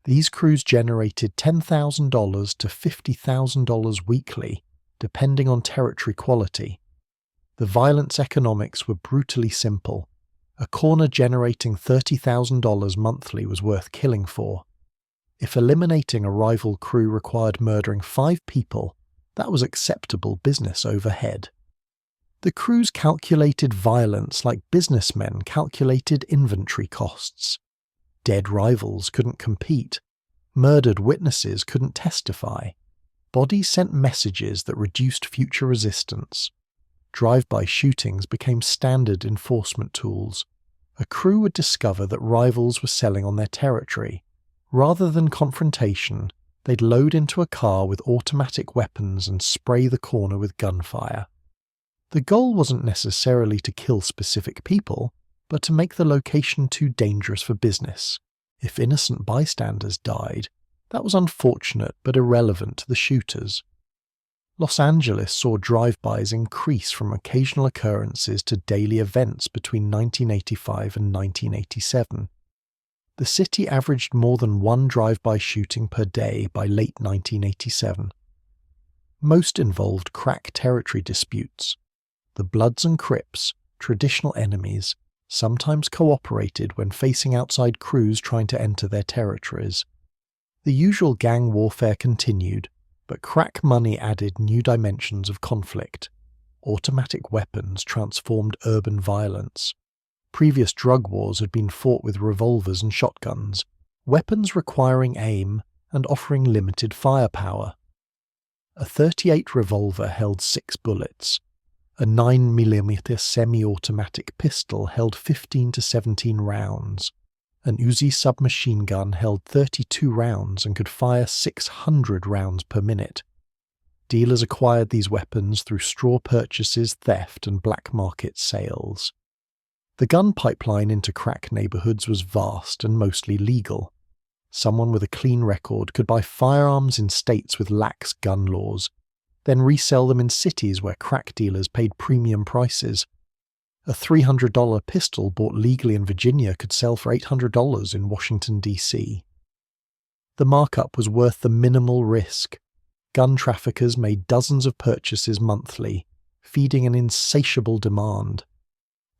These crews generated $10,000 to $50,000 weekly, depending on territory quality. The violence economics were brutally simple. A corner generating $30,000 monthly was worth killing for. If eliminating a rival crew required murdering 5 people, that was acceptable business overhead. The crews calculated violence like businessmen calculated inventory costs. Dead rivals couldn't compete. Murdered witnesses couldn't testify. Bodies sent messages that reduced future resistance. Drive-by shootings became standard enforcement tools. A crew would discover that rivals were selling on their territory. Rather than confrontation, they'd load into a car with automatic weapons and spray the corner with gunfire. The goal wasn't necessarily to kill specific people, but to make the location too dangerous for business. If innocent bystanders died, that was unfortunate but irrelevant to the shooters. Los Angeles saw drive-bys increase from occasional occurrences to daily events between 1985 and 1987. The city averaged more than 1 drive-by shooting per day by late 1987. Most involved crack territory disputes. The Bloods and Crips, traditional enemies, sometimes cooperated when facing outside crews trying to enter their territories. The usual gang warfare continued, but crack money added new dimensions of conflict. Automatic weapons transformed urban violence. Previous drug wars had been fought with revolvers and shotguns, weapons requiring aim and offering limited firepower. A .38 revolver held 6 bullets. A 9mm semi-automatic pistol held 15 to 17 rounds. An Uzi submachine gun held 32 rounds and could fire 600 rounds per minute. Dealers acquired these weapons through straw purchases, theft, and black market sales. The gun pipeline into crack neighborhoods was vast and mostly legal. Someone with a clean record could buy firearms in states with lax gun laws, then resell them in cities where crack dealers paid premium prices. A $300 pistol bought legally in Virginia could sell for $800 in Washington, D.C. The markup was worth the minimal risk. Gun traffickers made dozens of purchases monthly, feeding an insatiable demand.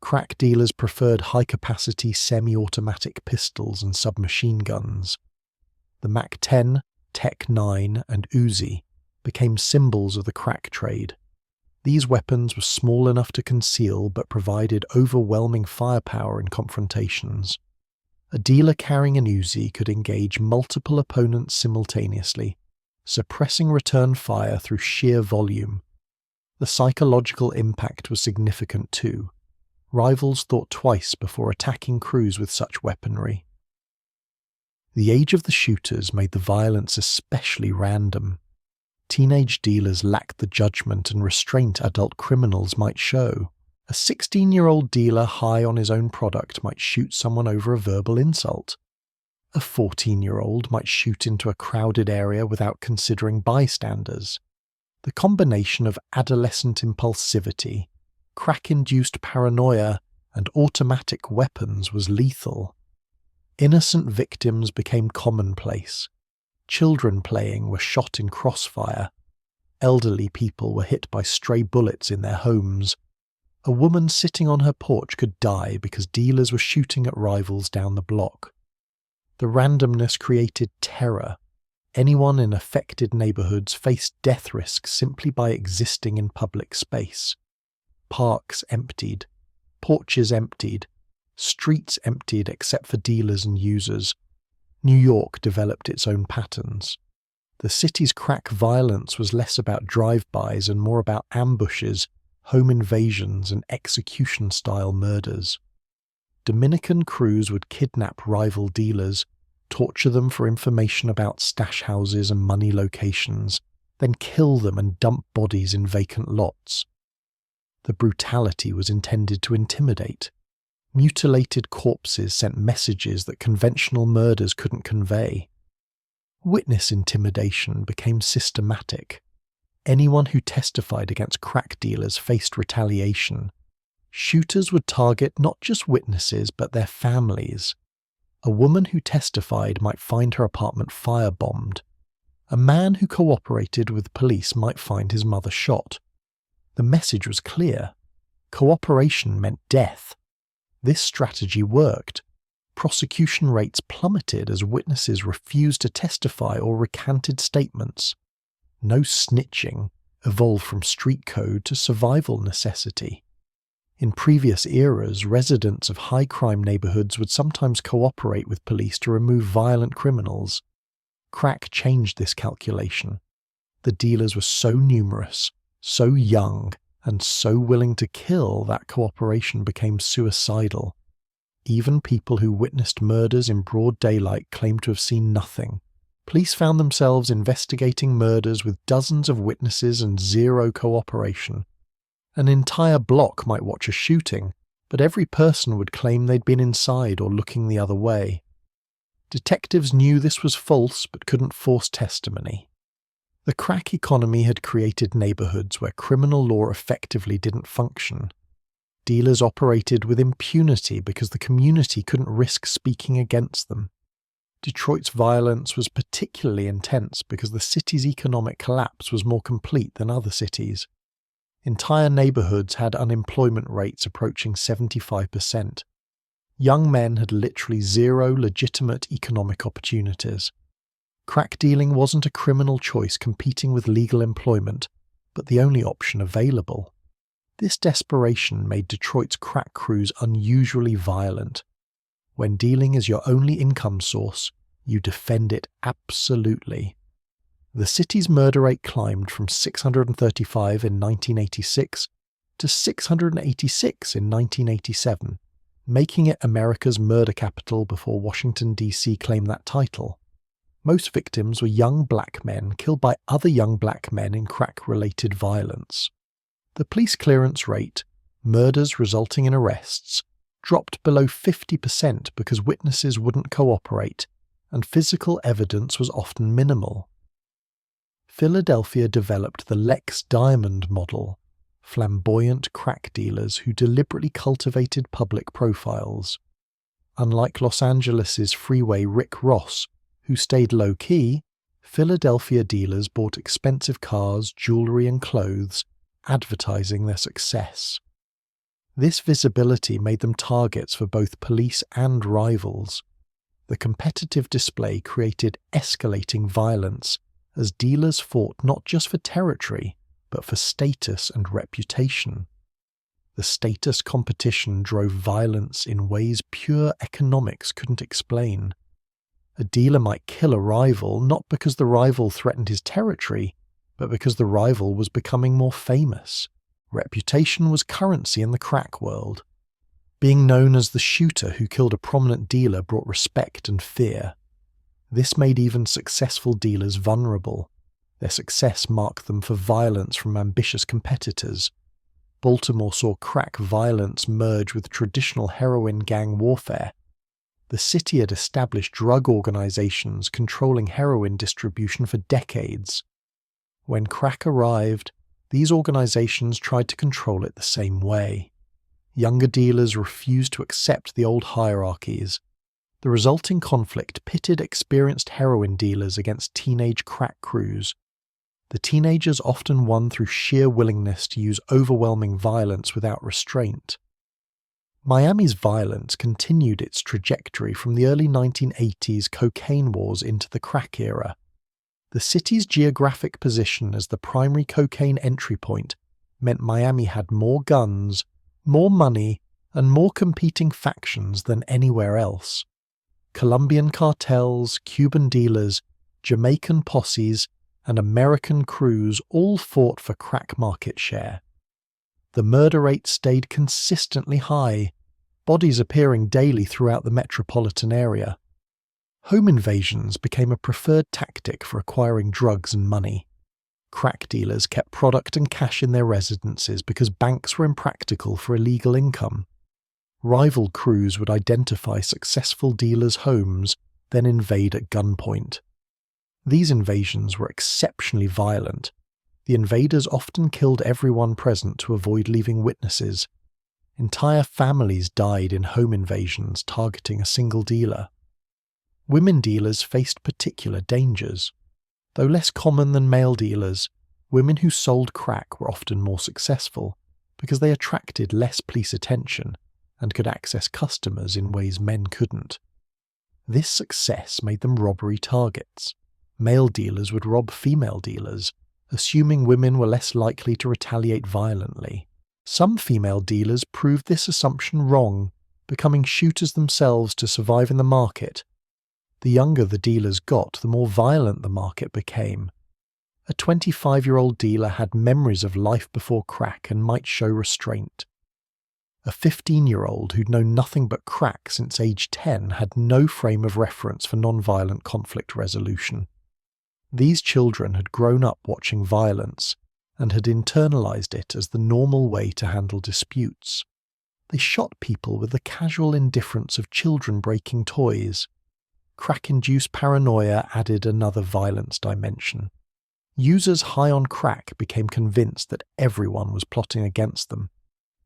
Crack dealers preferred high-capacity semi-automatic pistols and submachine guns. The Mac-10, Tech-9, and Uzi became symbols of the crack trade. These weapons were small enough to conceal but provided overwhelming firepower in confrontations. A dealer carrying an Uzi could engage multiple opponents simultaneously, suppressing return fire through sheer volume. The psychological impact was significant too. Rivals thought twice before attacking crews with such weaponry. The age of the shooters made the violence especially random. Teenage dealers lacked the judgment and restraint adult criminals might show. A 16-year-old dealer high on his own product might shoot someone over a verbal insult. A 14-year-old might shoot into a crowded area without considering bystanders. The combination of adolescent impulsivity, crack-induced paranoia, and automatic weapons was lethal. Innocent victims became commonplace. Children playing were shot in crossfire. Elderly people were hit by stray bullets in their homes. A woman sitting on her porch could die because dealers were shooting at rivals down the block. The randomness created terror. Anyone in affected neighborhoods faced death risks simply by existing in public space. Parks emptied, porches emptied, streets emptied except for dealers and users. New York developed its own patterns. The city's crack violence was less about drive-bys and more about ambushes, home invasions, and execution-style murders. Dominican crews would kidnap rival dealers, torture them for information about stash houses and money locations, then kill them and dump bodies in vacant lots. The brutality was intended to intimidate. Mutilated corpses sent messages that conventional murders couldn't convey. Witness intimidation became systematic. Anyone who testified against crack dealers faced retaliation. Shooters would target not just witnesses but their families. A woman who testified might find her apartment firebombed. A man who cooperated with police might find his mother shot. The message was clear. Cooperation meant death. This strategy worked. Prosecution rates plummeted as witnesses refused to testify or recanted statements. No snitching evolved from street code to survival necessity. In previous eras, residents of high-crime neighborhoods would sometimes cooperate with police to remove violent criminals. Crack changed this calculation. The dealers were so numerous, so young, and so willing to kill that cooperation became suicidal. Even people who witnessed murders in broad daylight claimed to have seen nothing. Police found themselves investigating murders with dozens of witnesses and zero cooperation. An entire block might watch a shooting, but every person would claim they'd been inside or looking the other way. Detectives knew this was false but couldn't force testimony. The crack economy had created neighborhoods where criminal law effectively didn't function. Dealers operated with impunity because the community couldn't risk speaking against them. Detroit's violence was particularly intense because the city's economic collapse was more complete than other cities. Entire neighborhoods had unemployment rates approaching 75%. Young men had literally zero legitimate economic opportunities. Crack dealing wasn't a criminal choice competing with legal employment, but the only option available. This desperation made Detroit's crack crews unusually violent. When dealing is your only income source, you defend it absolutely. The city's murder rate climbed from 635 in 1986 to 686 in 1987, making it America's murder capital before Washington, D.C. claimed that title. Most victims were young black men killed by other young black men in crack-related violence. The police clearance rate, murders resulting in arrests, dropped below 50% because witnesses wouldn't cooperate, and physical evidence was often minimal. Philadelphia developed the Lex Diamond model, flamboyant crack dealers who deliberately cultivated public profiles. Unlike Los Angeles' freeway Rick Ross, who stayed low-key, Philadelphia dealers bought expensive cars, jewelry and clothes, advertising their success. This visibility made them targets for both police and rivals. The competitive display created escalating violence as dealers fought not just for territory, but for status and reputation. The status competition drove violence in ways pure economics couldn't explain. A dealer might kill a rival not because the rival threatened his territory, but because the rival was becoming more famous. Reputation was currency in the crack world. Being known as the shooter who killed a prominent dealer brought respect and fear. This made even successful dealers vulnerable. Their success marked them for violence from ambitious competitors. Baltimore saw crack violence merge with traditional heroin gang warfare. The city had established drug organizations controlling heroin distribution for decades. When crack arrived, these organizations tried to control it the same way. Younger dealers refused to accept the old hierarchies. The resulting conflict pitted experienced heroin dealers against teenage crack crews. The teenagers often won through sheer willingness to use overwhelming violence without restraint. Miami's violence continued its trajectory from the early 1980s cocaine wars into the crack era. The city's geographic position as the primary cocaine entry point meant Miami had more guns, more money, and more competing factions than anywhere else. Colombian cartels, Cuban dealers, Jamaican posses, and American crews all fought for crack market share. The murder rate stayed consistently high, bodies appearing daily throughout the metropolitan area. Home invasions became a preferred tactic for acquiring drugs and money. Crack dealers kept product and cash in their residences because banks were impractical for illegal income. Rival crews would identify successful dealers' homes, then invade at gunpoint. These invasions were exceptionally violent. The invaders often killed everyone present to avoid leaving witnesses. Entire families died in home invasions targeting a single dealer. Women dealers faced particular dangers. Though less common than male dealers, women who sold crack were often more successful because they attracted less police attention and could access customers in ways men couldn't. This success made them robbery targets. Male dealers would rob female dealers, assuming women were less likely to retaliate violently. Some female dealers proved this assumption wrong, becoming shooters themselves to survive in the market. The younger the dealers got, the more violent the market became. A 25-year-old dealer had memories of life before crack and might show restraint. A 15-year-old who'd known nothing but crack since age 10 had no frame of reference for non-violent conflict resolution. These children had grown up watching violence and had internalized it as the normal way to handle disputes. They shot people with the casual indifference of children breaking toys. Crack-induced paranoia added another violence dimension. Users high on crack became convinced that everyone was plotting against them.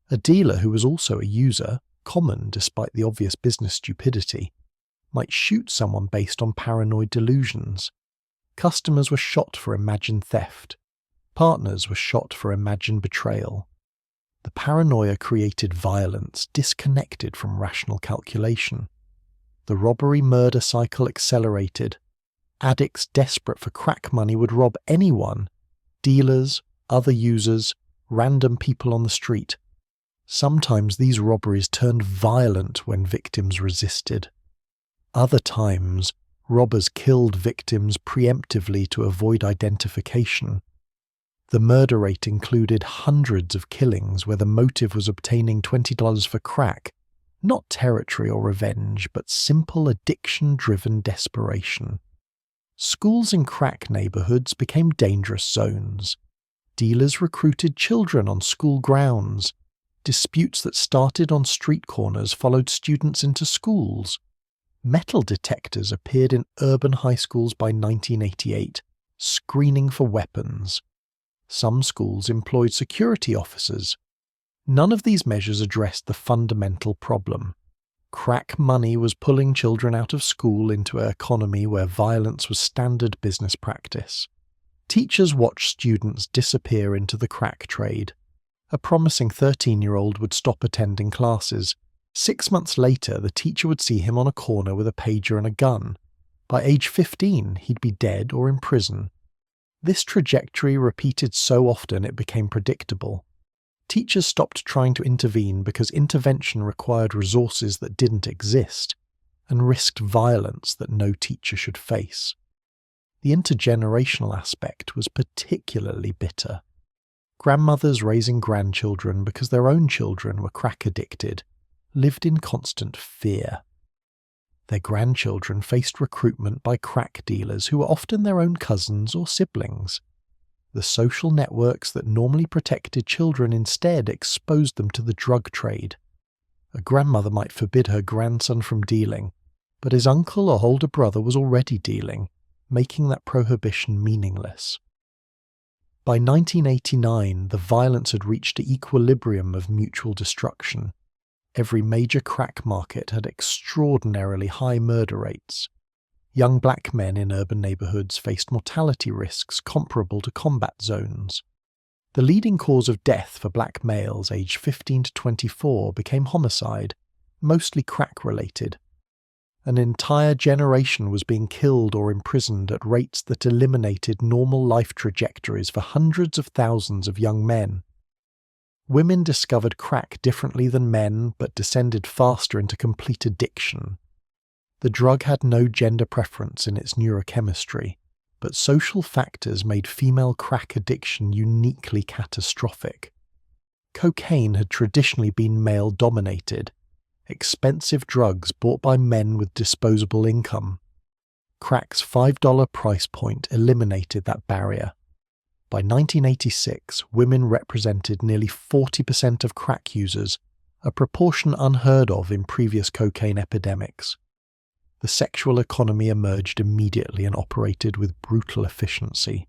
A dealer who was also a user, common despite the obvious business stupidity, might shoot someone based on paranoid delusions. Customers were shot for imagined theft. Partners were shot for imagined betrayal. The paranoia created violence disconnected from rational calculation. The robbery-murder cycle accelerated. Addicts desperate for crack money would rob anyone, dealers, other users, random people on the street. Sometimes these robberies turned violent when victims resisted. Other times, robbers killed victims preemptively to avoid identification. The murder rate included hundreds of killings where the motive was obtaining $20 for crack, Not territory or revenge, but simple addiction-driven desperation. Schools in crack neighborhoods became dangerous zones. Dealers recruited children on school grounds. Disputes that started on street corners followed students into schools. Metal detectors appeared in urban high schools by 1988, screening for weapons. Some schools employed security officers. None of these measures addressed the fundamental problem. Crack money was pulling children out of school into an economy where violence was standard business practice. Teachers watched students disappear into the crack trade. A promising 13-year-old would stop attending classes. 6 months later, the teacher would see him on a corner with a pager and a gun. By age 15, he'd be dead or in prison. This trajectory repeated so often it became predictable. Teachers stopped trying to intervene because intervention required resources that didn't exist, and risked violence that no teacher should face. The intergenerational aspect was particularly bitter. Grandmothers raising grandchildren because their own children were crack addicted lived in constant fear. Their grandchildren faced recruitment by crack dealers who were often their own cousins or siblings. The social networks that normally protected children instead exposed them to the drug trade. A grandmother might forbid her grandson from dealing, but his uncle or older brother was already dealing, making that prohibition meaningless. By 1989, the violence had reached an equilibrium of mutual destruction. Every major crack market had extraordinarily high murder rates. Young black men in urban neighborhoods faced mortality risks comparable to combat zones. The leading cause of death for black males aged 15 to 24 became homicide, mostly crack-related. An entire generation was being killed or imprisoned at rates that eliminated normal life trajectories for hundreds of thousands of young men. Women discovered crack differently than men, but descended faster into complete addiction. The drug had no gender preference in its neurochemistry, but social factors made female crack addiction uniquely catastrophic. Cocaine had traditionally been male-dominated, expensive drugs bought by men with disposable income. Crack's $5 price point eliminated that barrier. By 1986, women represented nearly 40% of crack users, a proportion unheard of in previous cocaine epidemics. The sexual economy emerged immediately and operated with brutal efficiency.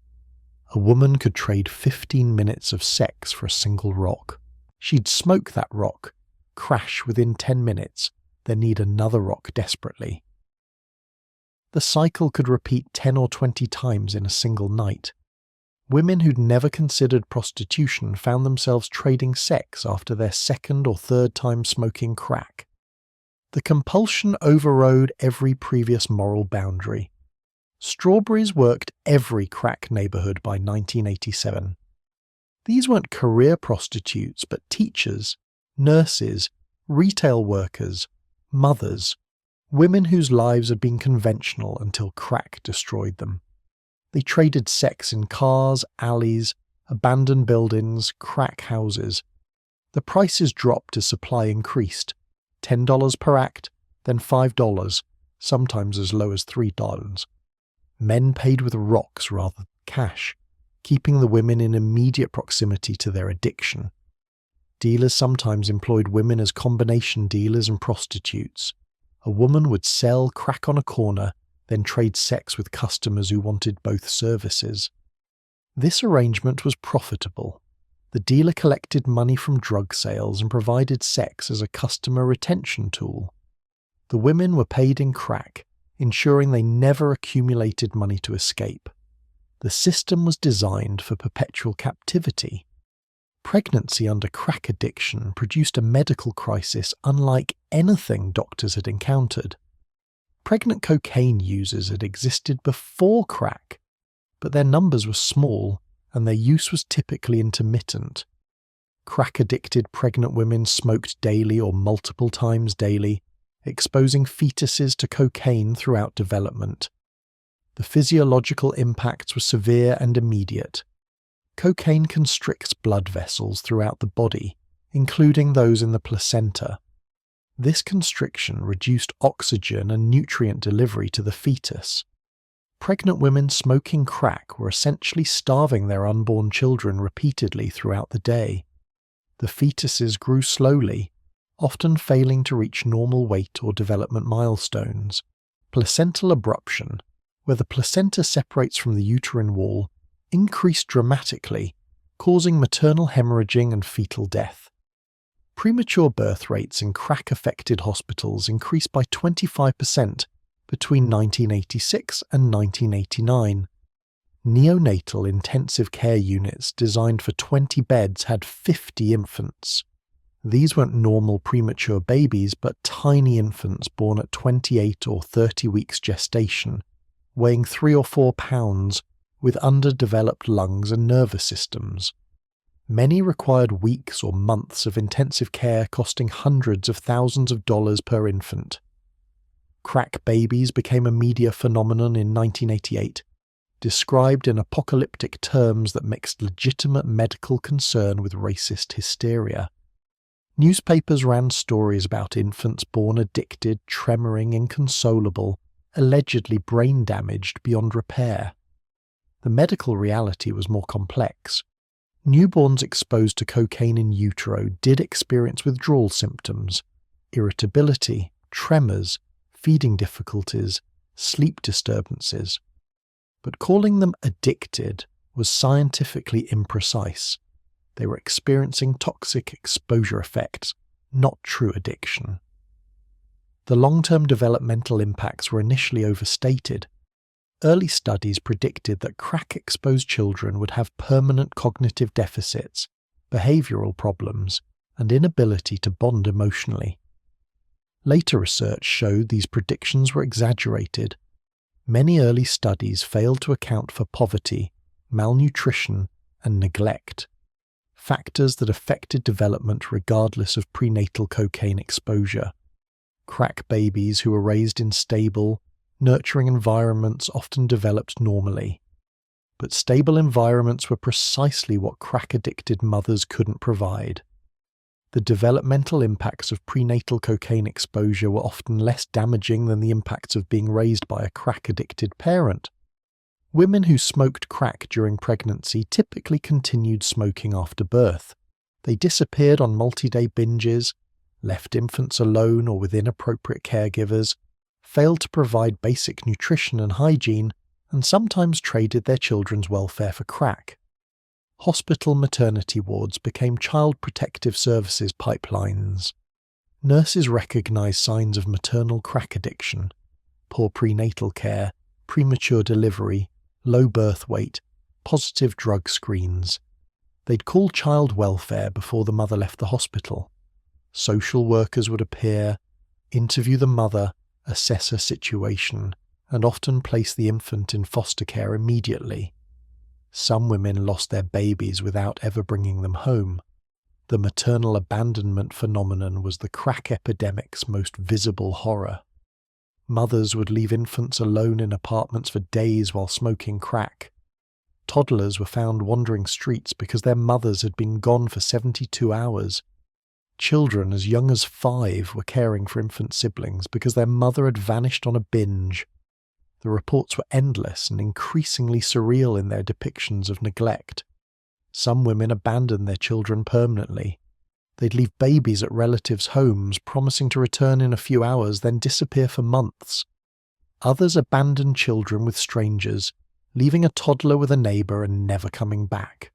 A woman could trade 15 minutes of sex for a single rock. She'd smoke that rock, crash within 10 minutes, then need another rock desperately. The cycle could repeat 10 or 20 times in a single night. Women who'd never considered prostitution found themselves trading sex after their second or third time smoking crack. The compulsion overrode every previous moral boundary. Strawberries worked every crack neighborhood by 1987. These weren't career prostitutes, but teachers, nurses, retail workers, mothers, women whose lives had been conventional until crack destroyed them. They traded sex in cars, alleys, abandoned buildings, crack houses. The prices dropped as supply increased. $10 per act, then $5, sometimes as low as $3. Men paid with rocks rather than cash, keeping the women in immediate proximity to their addiction. Dealers sometimes employed women as combination dealers and prostitutes. A woman would sell crack on a corner, then trade sex with customers who wanted both services. This arrangement was profitable. The dealer collected money from drug sales and provided sex as a customer retention tool. The women were paid in crack, ensuring they never accumulated money to escape. The system was designed for perpetual captivity. Pregnancy under crack addiction produced a medical crisis unlike anything doctors had encountered. Pregnant cocaine users had existed before crack, but their numbers were small and their use was typically intermittent. Crack-addicted pregnant women smoked daily or multiple times daily, exposing fetuses to cocaine throughout development. The physiological impacts were severe and immediate. Cocaine constricts blood vessels throughout the body, including those in the placenta. This constriction reduced oxygen and nutrient delivery to the fetus. Pregnant women smoking crack were essentially starving their unborn children repeatedly throughout the day. The fetuses grew slowly, often failing to reach normal weight or development milestones. Placental abruption, where the placenta separates from the uterine wall, increased dramatically, causing maternal hemorrhaging and fetal death. Premature birth rates in crack-affected hospitals increased by 25% between 1986 and 1989. Neonatal intensive care units designed for 20 beds had 50 infants. These weren't normal premature babies, but tiny infants born at 28 or 30 weeks gestation, weighing 3 or 4 pounds, with underdeveloped lungs and nervous systems. Many required weeks or months of intensive care costing hundreds of thousands of dollars per infant. Crack babies became a media phenomenon in 1988, described in apocalyptic terms that mixed legitimate medical concern with racist hysteria. Newspapers ran stories about infants born addicted, tremoring, inconsolable, allegedly brain damaged beyond repair. The medical reality was more complex. Newborns exposed to cocaine in utero did experience withdrawal symptoms, irritability, tremors, feeding difficulties, sleep disturbances. But calling them addicted was scientifically imprecise. They were experiencing toxic exposure effects, not true addiction. The long-term developmental impacts were initially overstated. Early studies predicted that crack-exposed children would have permanent cognitive deficits, behavioral problems, and inability to bond emotionally. Later research showed these predictions were exaggerated. Many early studies failed to account for poverty, malnutrition, and neglect, factors that affected development regardless of prenatal cocaine exposure. Crack babies who were raised in stable, nurturing environments often developed normally. But stable environments were precisely what crack-addicted mothers couldn't provide. The developmental impacts of prenatal cocaine exposure were often less damaging than the impacts of being raised by a crack-addicted parent. Women who smoked crack during pregnancy typically continued smoking after birth. They disappeared on multi-day binges, left infants alone or with inappropriate caregivers, failed to provide basic nutrition and hygiene, and sometimes traded their children's welfare for crack. Hospital maternity wards became child protective services pipelines. Nurses recognized signs of maternal crack addiction, poor prenatal care, premature delivery, low birth weight, positive drug screens. They'd call child welfare before the mother left the hospital. Social workers would appear, interview the mother, assess her situation, and often place the infant in foster care immediately. Some women lost their babies without ever bringing them home. The maternal abandonment phenomenon was the crack epidemic's most visible horror. Mothers would leave infants alone in apartments for days while smoking crack. Toddlers were found wandering streets because their mothers had been gone for 72 hours. Children as young as 5 were caring for infant siblings because their mother had vanished on a binge. The reports were endless and increasingly surreal in their depictions of neglect. Some women abandoned their children permanently. They'd leave babies at relatives' homes, promising to return in a few hours, then disappear for months. Others abandoned children with strangers, leaving a toddler with a neighbour and never coming back.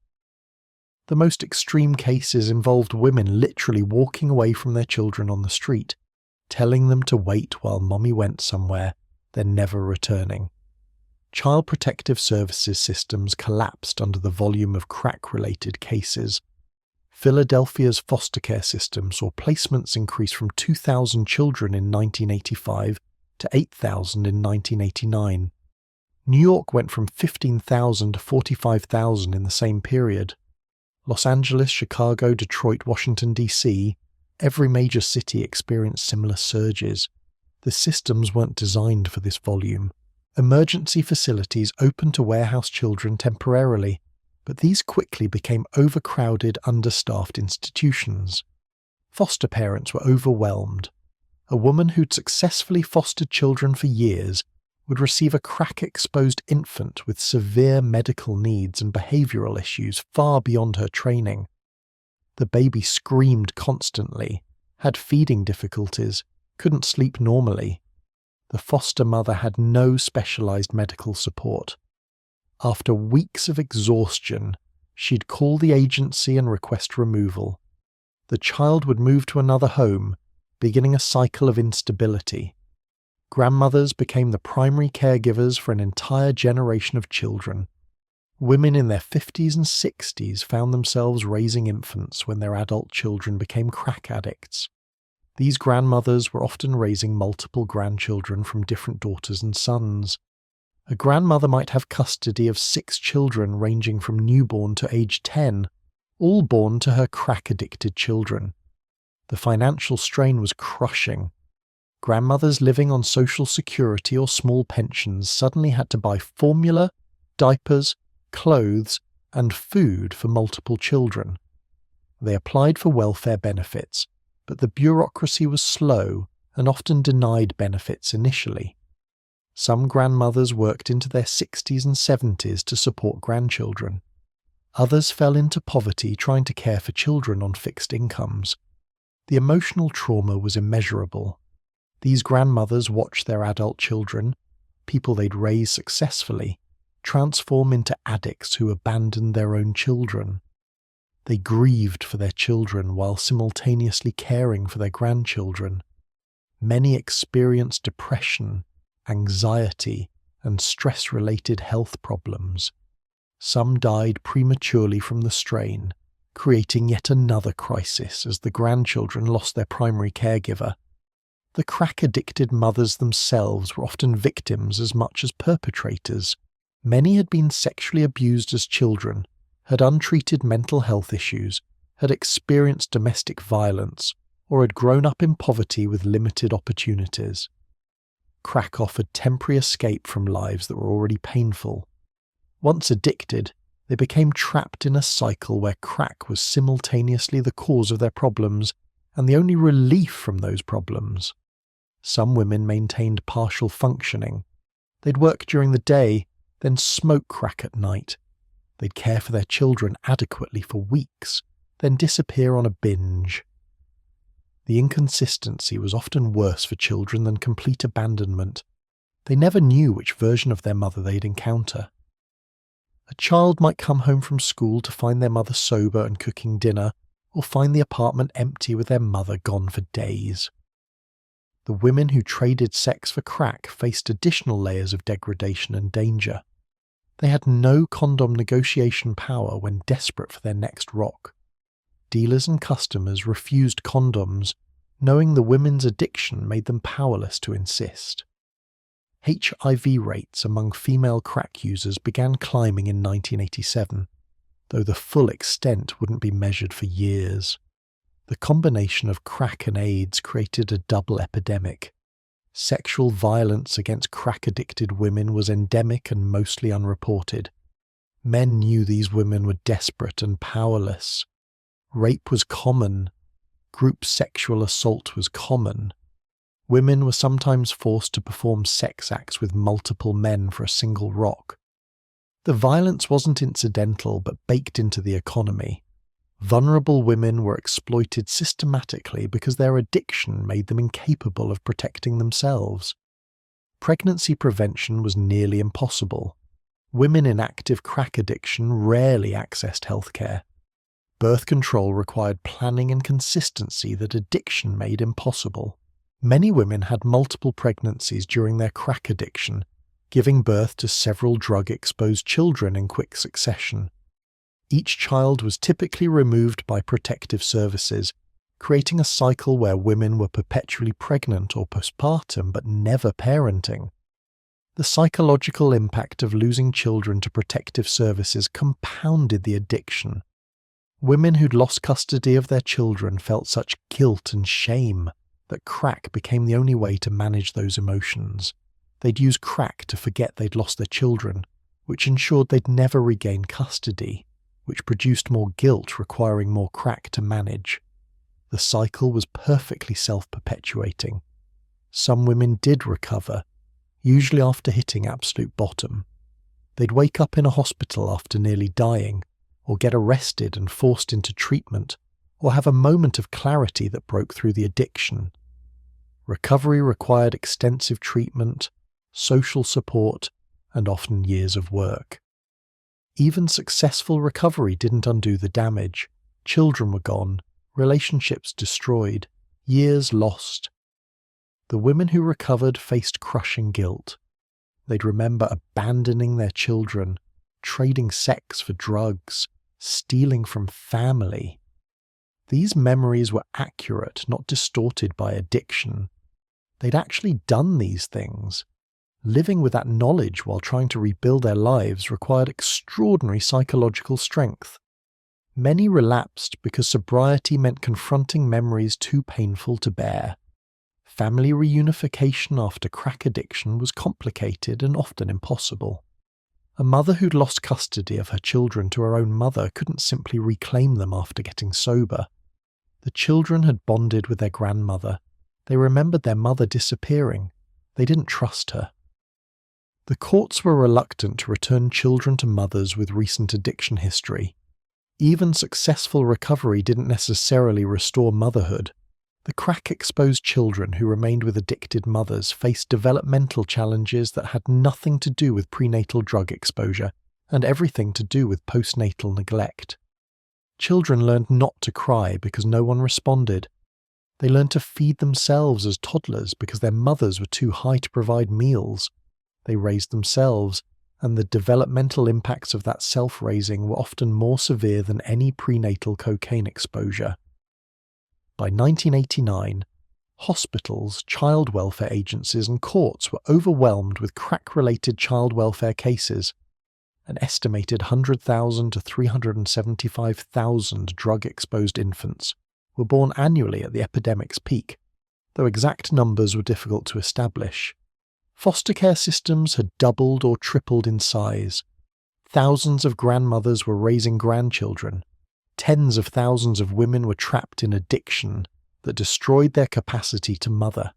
The most extreme cases involved women literally walking away from their children on the street, telling them to wait while mommy went somewhere, then never returning. Child protective services systems collapsed under the volume of crack-related cases. Philadelphia's foster care system saw placements increase from 2,000 children in 1985 to 8,000 in 1989. New York went from 15,000 to 45,000 in the same period. Los Angeles, Chicago, Detroit, Washington D.C., every major city experienced similar surges. The systems weren't designed for this volume. Emergency facilities opened to warehouse children temporarily, but these quickly became overcrowded, understaffed institutions. Foster parents were overwhelmed. A woman who'd successfully fostered children for years would receive a crack-exposed infant with severe medical needs and behavioural issues far beyond her training. The baby screamed constantly, had feeding difficulties, couldn't sleep normally. The foster mother had no specialised medical support. After weeks of exhaustion, she'd call the agency and request removal. The child would move to another home, beginning a cycle of instability. Grandmothers became the primary caregivers for an entire generation of children. Women in their 50s and 60s found themselves raising infants when their adult children became crack addicts. These grandmothers were often raising multiple grandchildren from different daughters and sons. A grandmother might have custody of 6 children ranging from newborn to age 10, all born to her crack-addicted children. The financial strain was crushing. Grandmothers living on Social Security or small pensions suddenly had to buy formula, diapers, clothes, and food for multiple children. They applied for welfare benefits, but the bureaucracy was slow and often denied benefits initially. Some grandmothers worked into their 60s and 70s to support grandchildren. Others fell into poverty trying to care for children on fixed incomes. The emotional trauma was immeasurable. These grandmothers watched their adult children, people they'd raised successfully, transform into addicts who abandoned their own children. They grieved for their children while simultaneously caring for their grandchildren. Many experienced depression, anxiety, and stress-related health problems. Some died prematurely from the strain, creating yet another crisis as the grandchildren lost their primary caregiver. The crack-addicted mothers themselves were often victims as much as perpetrators. Many had been sexually abused as children, had untreated mental health issues, had experienced domestic violence, or had grown up in poverty with limited opportunities. Crack offered temporary escape from lives that were already painful. Once addicted, they became trapped in a cycle where crack was simultaneously the cause of their problems and the only relief from those problems. Some women maintained partial functioning. They'd work during the day, then smoke crack at night. They'd care for their children adequately for weeks, then disappear on a binge. The inconsistency was often worse for children than complete abandonment. They never knew which version of their mother they'd encounter. A child might come home from school to find their mother sober and cooking dinner, or find the apartment empty with their mother gone for days. The women who traded sex for crack faced additional layers of degradation and danger. They had no condom negotiation power when desperate for their next rock. Dealers and customers refused condoms, knowing the women's addiction made them powerless to insist. HIV rates among female crack users began climbing in 1987, though the full extent wouldn't be measured for years. The combination of crack and AIDS created a double epidemic. Sexual violence against crack-addicted women was endemic and mostly unreported. Men knew these women were desperate and powerless. Rape was common. Group sexual assault was common. Women were sometimes forced to perform sex acts with multiple men for a single rock. The violence wasn't incidental but baked into the economy. Vulnerable women were exploited systematically because their addiction made them incapable of protecting themselves. Pregnancy prevention was nearly impossible. Women in active crack addiction rarely accessed healthcare. Birth control required planning and consistency that addiction made impossible. Many women had multiple pregnancies during their crack addiction, giving birth to several drug-exposed children in quick succession. Each child was typically removed by protective services, creating a cycle where women were perpetually pregnant or postpartum but never parenting. The psychological impact of losing children to protective services compounded the addiction. Women who'd lost custody of their children felt such guilt and shame that crack became the only way to manage those emotions. They'd use crack to forget they'd lost their children, which ensured they'd never regain custody, which produced more guilt requiring more crack to manage. The cycle was perfectly self-perpetuating, Some women did recover, usually after hitting absolute bottom. They'd wake up in a hospital after nearly dying, or get arrested and forced into treatment, or have a moment of clarity that broke through the addiction. Recovery required extensive treatment, social support, and often years of work. Even successful recovery didn't undo the damage. Children were gone, relationships destroyed, years lost. The women who recovered faced crushing guilt. They'd remember abandoning their children, trading sex for drugs, stealing from family. These memories were accurate, not distorted by addiction. They'd actually done these things. Living with that knowledge while trying to rebuild their lives required extraordinary psychological strength. Many relapsed because sobriety meant confronting memories too painful to bear. Family reunification after crack addiction was complicated and often impossible. A mother who'd lost custody of her children to her own mother couldn't simply reclaim them after getting sober. The children had bonded with their grandmother. They remembered their mother disappearing. They didn't trust her. The courts were reluctant to return children to mothers with recent addiction history. Even successful recovery didn't necessarily restore motherhood. The crack-exposed children who remained with addicted mothers faced developmental challenges that had nothing to do with prenatal drug exposure and everything to do with postnatal neglect. Children learned not to cry because no one responded. They learned to feed themselves as toddlers because their mothers were too high to provide meals. They raised themselves, and the developmental impacts of that self-raising were often more severe than any prenatal cocaine exposure. By 1989, hospitals, child welfare agencies and courts were overwhelmed with crack-related child welfare cases. An estimated 100,000 to 375,000 drug-exposed infants were born annually at the epidemic's peak, though exact numbers were difficult to establish. Foster care systems had doubled or tripled in size. Thousands of grandmothers were raising grandchildren. Tens of thousands of women were trapped in addiction that destroyed their capacity to mother.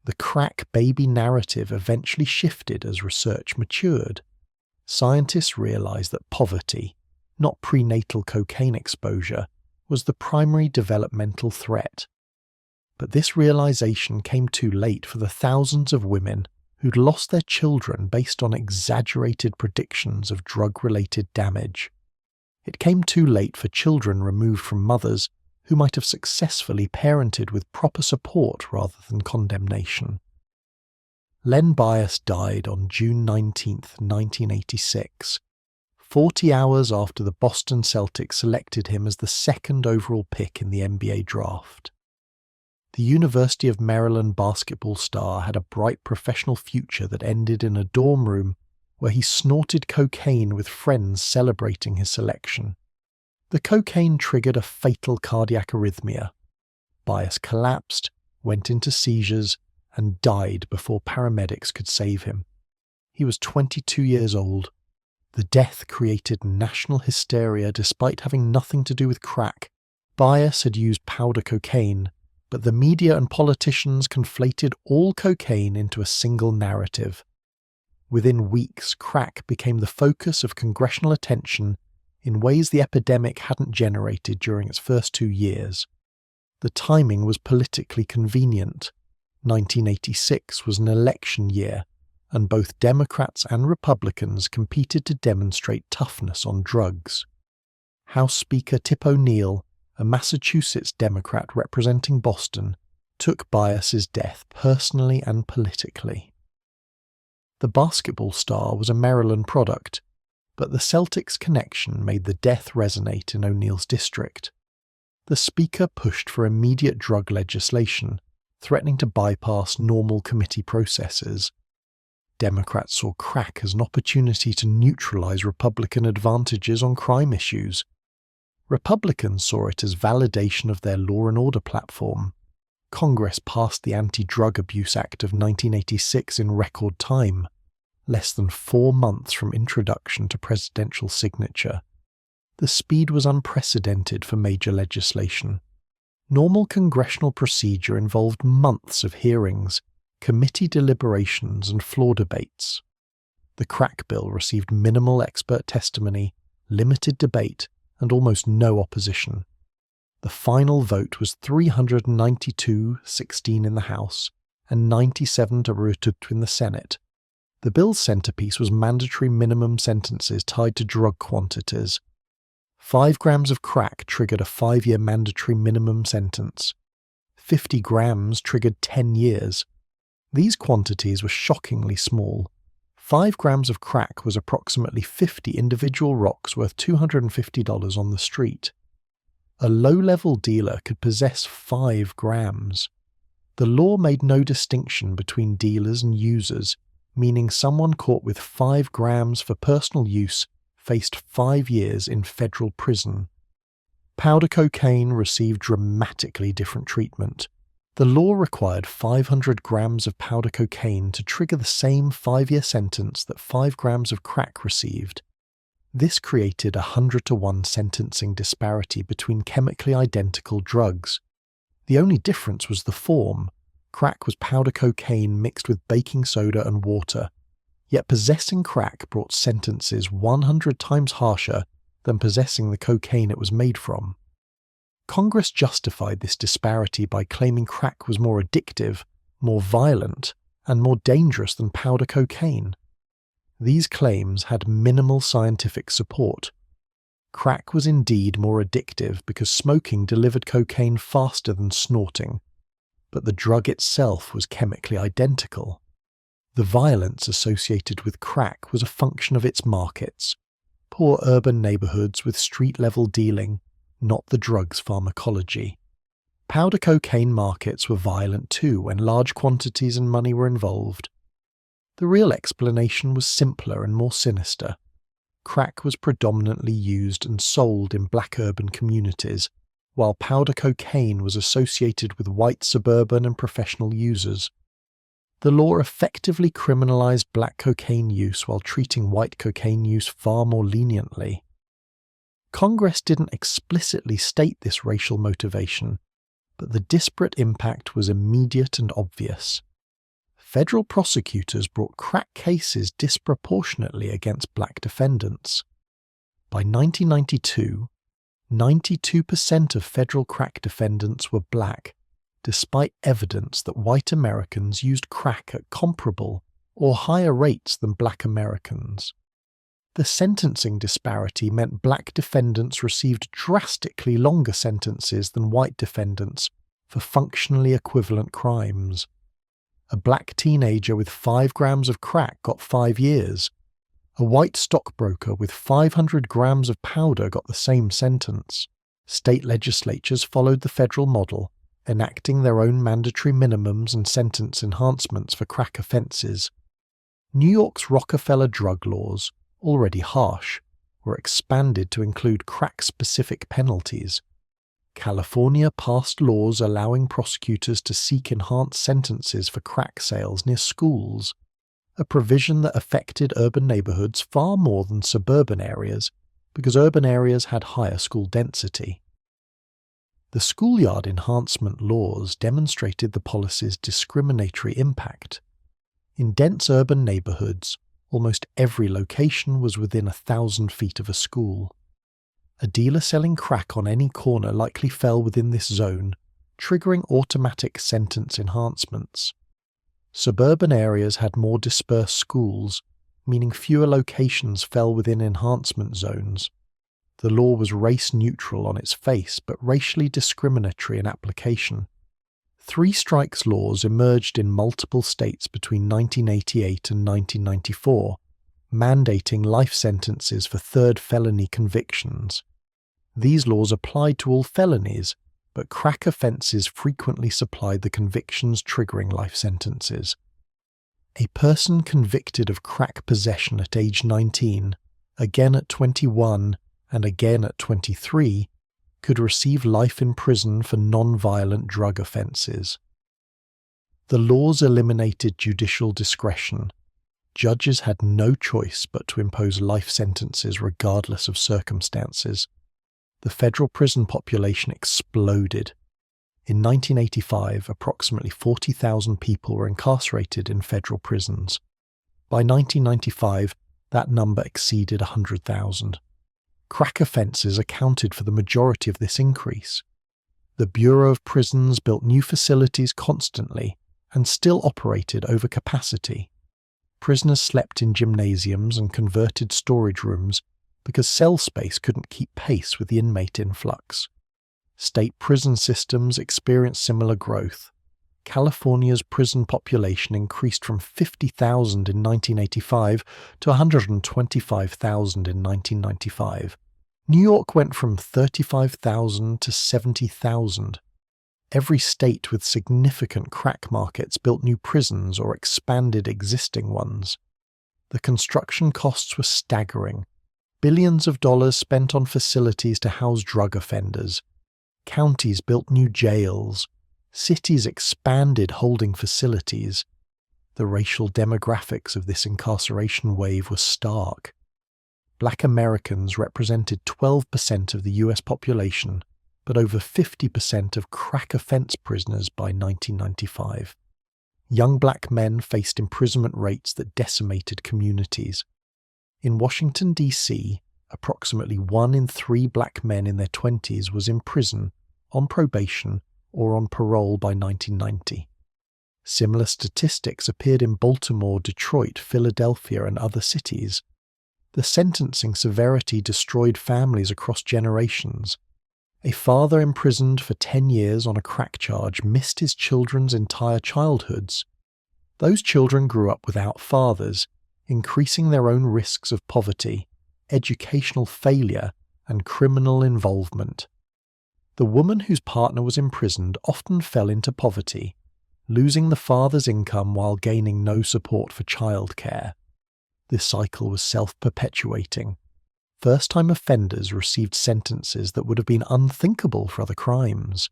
The crack baby narrative eventually shifted as research matured. Scientists realized that poverty, not prenatal cocaine exposure, was the primary developmental threat. But this realization came too late for the thousands of women who'd lost their children based on exaggerated predictions of drug-related damage. It came too late for children removed from mothers who might have successfully parented with proper support rather than condemnation. Len Bias died on June 19, 1986, 40 hours after the Boston Celtics selected him as the second overall pick in the NBA draft. The University of Maryland basketball star had a bright professional future that ended in a dorm room where he snorted cocaine with friends celebrating his selection. The cocaine triggered a fatal cardiac arrhythmia. Bias collapsed, went into seizures, and died before paramedics could save him. He was 22 years old. The death created national hysteria despite having nothing to do with crack. Bias had used powder cocaine, but the media and politicians conflated all cocaine into a single narrative. Within weeks, crack became the focus of congressional attention in ways the epidemic hadn't generated during its first 2 years. The timing was politically convenient. 1986 was an election year, and both Democrats and Republicans competed to demonstrate toughness on drugs. House Speaker Tip O'Neill, a Massachusetts Democrat representing Boston, took Bias's death personally and politically. The basketball star was a Maryland product, but the Celtics connection made the death resonate in O'Neill's district. The speaker pushed for immediate drug legislation, threatening to bypass normal committee processes. Democrats saw crack as an opportunity to neutralize Republican advantages on crime issues. Republicans saw it as validation of their law and order platform. Congress passed the Anti-Drug Abuse Act of 1986 in record time, less than 4 months from introduction to presidential signature. The speed was unprecedented for major legislation. Normal congressional procedure involved months of hearings, committee deliberations, and floor debates. The crack bill received minimal expert testimony, limited debate, and almost no opposition. The final vote was 392-16 in the House and 97-2 in the Senate. The bill's centerpiece was mandatory minimum sentences tied to drug quantities. 5 grams of crack triggered a 5-year mandatory minimum sentence. 50 grams triggered 10 years. These quantities were shockingly small. 5 grams of crack was approximately 50 individual rocks worth $250 on the street. A low-level dealer could possess 5 grams. The law made no distinction between dealers and users, meaning someone caught with 5 grams for personal use faced 5 years in federal prison. Powder cocaine received dramatically different treatment. The law required 500 grams of powder cocaine to trigger the same 5-year sentence that 5 grams of crack received. This created a 100-to-1 sentencing disparity between chemically identical drugs. The only difference was the form. Crack was powder cocaine mixed with baking soda and water, yet possessing crack brought sentences 100 times harsher than possessing the cocaine it was made from. Congress justified this disparity by claiming crack was more addictive, more violent, and more dangerous than powder cocaine. These claims had minimal scientific support. Crack was indeed more addictive because smoking delivered cocaine faster than snorting, but the drug itself was chemically identical. The violence associated with crack was a function of its markets, poor urban neighborhoods with street-level dealing, not the drug's pharmacology. Powder cocaine markets were violent too when large quantities and money were involved. The real explanation was simpler and more sinister. Crack was predominantly used and sold in black urban communities, while powder cocaine was associated with white suburban and professional users. The law effectively criminalized black cocaine use while treating white cocaine use far more leniently. Congress didn't explicitly state this racial motivation, but the disparate impact was immediate and obvious. Federal prosecutors brought crack cases disproportionately against black defendants. By 1992, 92% of federal crack defendants were black, despite evidence that white Americans used crack at comparable or higher rates than black Americans. The sentencing disparity meant black defendants received drastically longer sentences than white defendants for functionally equivalent crimes. A black teenager with 5 grams of crack got 5 years. A white stockbroker with 500 grams of powder got the same sentence. State legislatures followed the federal model, enacting their own mandatory minimums and sentence enhancements for crack offenses. New York's Rockefeller drug laws, already harsh, were expanded to include crack-specific penalties. California passed laws allowing prosecutors to seek enhanced sentences for crack sales near schools, a provision that affected urban neighborhoods far more than suburban areas because urban areas had higher school density. The schoolyard enhancement laws demonstrated the policy's discriminatory impact. In dense urban neighborhoods, almost every location was within 1,000 feet of a school. A dealer selling crack on any corner likely fell within this zone, triggering automatic sentence enhancements. Suburban areas had more dispersed schools, meaning fewer locations fell within enhancement zones. The law was race-neutral on its face, but racially discriminatory in application. 3 strikes laws emerged in multiple states between 1988 and 1994, mandating life sentences for third felony convictions. These laws applied to all felonies, but crack offences frequently supplied the convictions triggering life sentences. A person convicted of crack possession at age 19, again at 21, and again at 23, could receive life in prison for non-violent drug offences. The laws eliminated judicial discretion. Judges had no choice but to impose life sentences regardless of circumstances. The federal prison population exploded. In 1985, approximately 40,000 people were incarcerated in federal prisons. By 1995, that number exceeded 100,000. Crack offences accounted for the majority of this increase. The Bureau of Prisons built new facilities constantly and still operated over capacity. Prisoners slept in gymnasiums and converted storage rooms because cell space couldn't keep pace with the inmate influx. State prison systems experienced similar growth. California's prison population increased from 50,000 in 1985 to 125,000 in 1995. New York went from 35,000 to 70,000. Every state with significant crack markets built new prisons or expanded existing ones. The construction costs were staggering. Billions of dollars spent on facilities to house drug offenders. Counties built new jails. Cities expanded holding facilities. The racial demographics of this incarceration wave were stark. Black Americans represented 12% of the US population, but over 50% of crack offense prisoners by 1995. Young black men faced imprisonment rates that decimated communities. In Washington, D.C., approximately 1 in 3 black men in their 20s was in prison, on probation, or on parole by 1990. Similar statistics appeared in Baltimore, Detroit, Philadelphia, and other cities. The sentencing severity destroyed families across generations. A father imprisoned for 10 years on a crack charge missed his children's entire childhoods. Those children grew up without fathers, increasing their own risks of poverty, educational failure, and criminal involvement. The woman whose partner was imprisoned often fell into poverty, losing the father's income while gaining no support for childcare. This cycle was self-perpetuating. First-time offenders received sentences that would have been unthinkable for other crimes.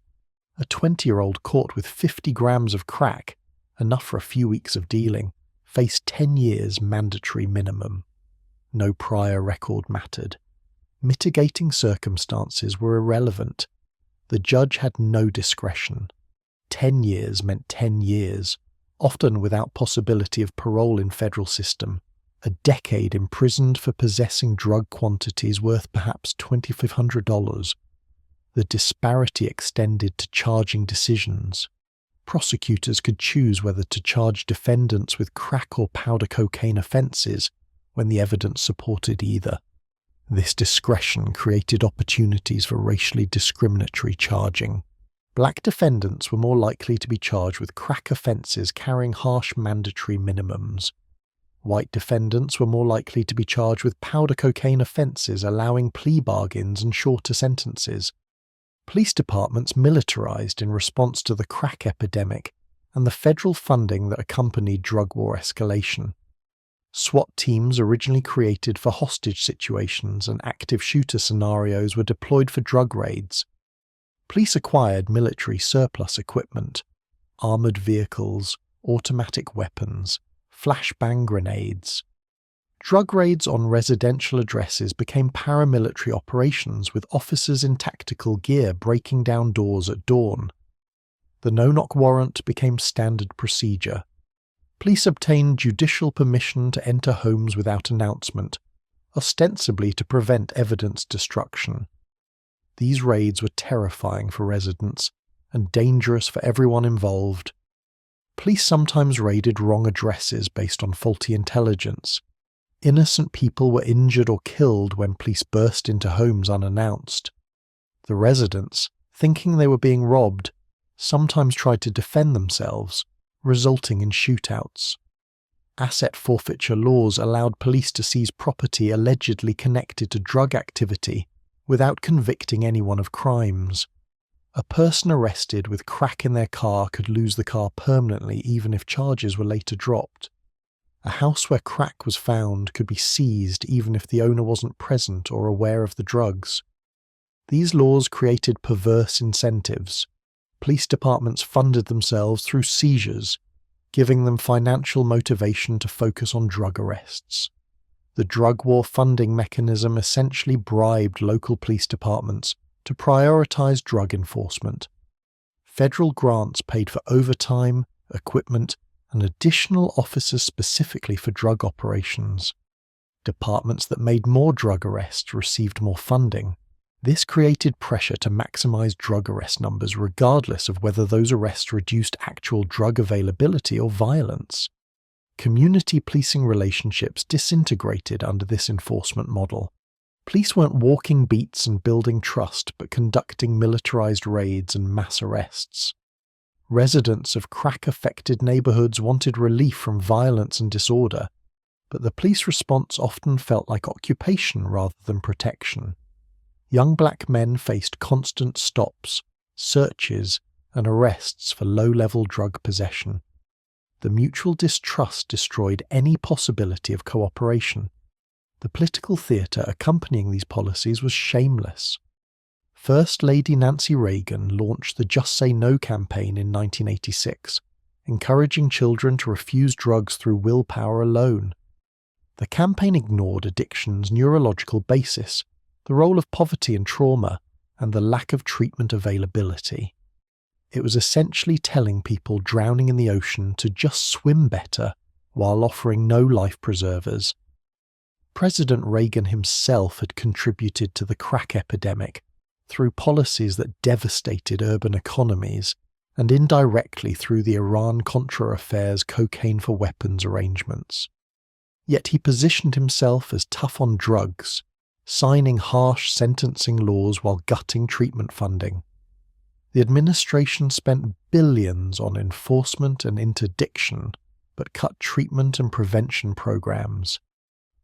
A 20-year-old caught with 50 grams of crack, enough for a few weeks of dealing, faced 10 years mandatory minimum. No prior record mattered. Mitigating circumstances were irrelevant. The judge had no discretion. 10 years meant 10 years, often without possibility of parole in federal system. A decade imprisoned for possessing drug quantities worth perhaps $2,500. The disparity extended to charging decisions. Prosecutors could choose whether to charge defendants with crack or powder cocaine offences when the evidence supported either. This discretion created opportunities for racially discriminatory charging. Black defendants were more likely to be charged with crack offences carrying harsh mandatory minimums. White defendants were more likely to be charged with powder cocaine offences allowing plea bargains and shorter sentences. Police departments militarized in response to the crack epidemic and the federal funding that accompanied drug war escalation. SWAT teams originally created for hostage situations and active shooter scenarios were deployed for drug raids. Police acquired military surplus equipment, armored vehicles, automatic weapons, flashbang grenades. Drug raids on residential addresses became paramilitary operations with officers in tactical gear breaking down doors at dawn. The no-knock warrant became standard procedure. Police obtained judicial permission to enter homes without announcement, ostensibly to prevent evidence destruction. These raids were terrifying for residents and dangerous for everyone involved. Police sometimes raided wrong addresses based on faulty intelligence. Innocent people were injured or killed when police burst into homes unannounced. The residents, thinking they were being robbed, sometimes tried to defend themselves, resulting in shootouts. Asset forfeiture laws allowed police to seize property allegedly connected to drug activity without convicting anyone of crimes. A person arrested with crack in their car could lose the car permanently even if charges were later dropped. A house where crack was found could be seized even if the owner wasn't present or aware of the drugs. These laws created perverse incentives. Police departments funded themselves through seizures, giving them financial motivation to focus on drug arrests. The drug war funding mechanism essentially bribed local police departments to prioritize drug enforcement. Federal grants paid for overtime, equipment, and additional officers specifically for drug operations. Departments that made more drug arrests received more funding. This created pressure to maximize drug arrest numbers regardless of whether those arrests reduced actual drug availability or violence. Community policing relationships disintegrated under this enforcement model. Police weren't walking beats and building trust, but conducting militarized raids and mass arrests. Residents of crack-affected neighborhoods wanted relief from violence and disorder, but the police response often felt like occupation rather than protection. Young black men faced constant stops, searches, and arrests for low-level drug possession. The mutual distrust destroyed any possibility of cooperation. The political theatre accompanying these policies was shameless. First Lady Nancy Reagan launched the Just Say No campaign in 1986, encouraging children to refuse drugs through willpower alone. The campaign ignored addiction's neurological basis, the role of poverty and trauma, and the lack of treatment availability. It was essentially telling people drowning in the ocean to just swim better while offering no life preservers. President Reagan himself had contributed to the crack epidemic through policies that devastated urban economies and indirectly through the Iran-Contra affairs cocaine for weapons arrangements. Yet he positioned himself as tough on drugs, signing harsh sentencing laws while gutting treatment funding. The administration spent billions on enforcement and interdiction, but cut treatment and prevention programs.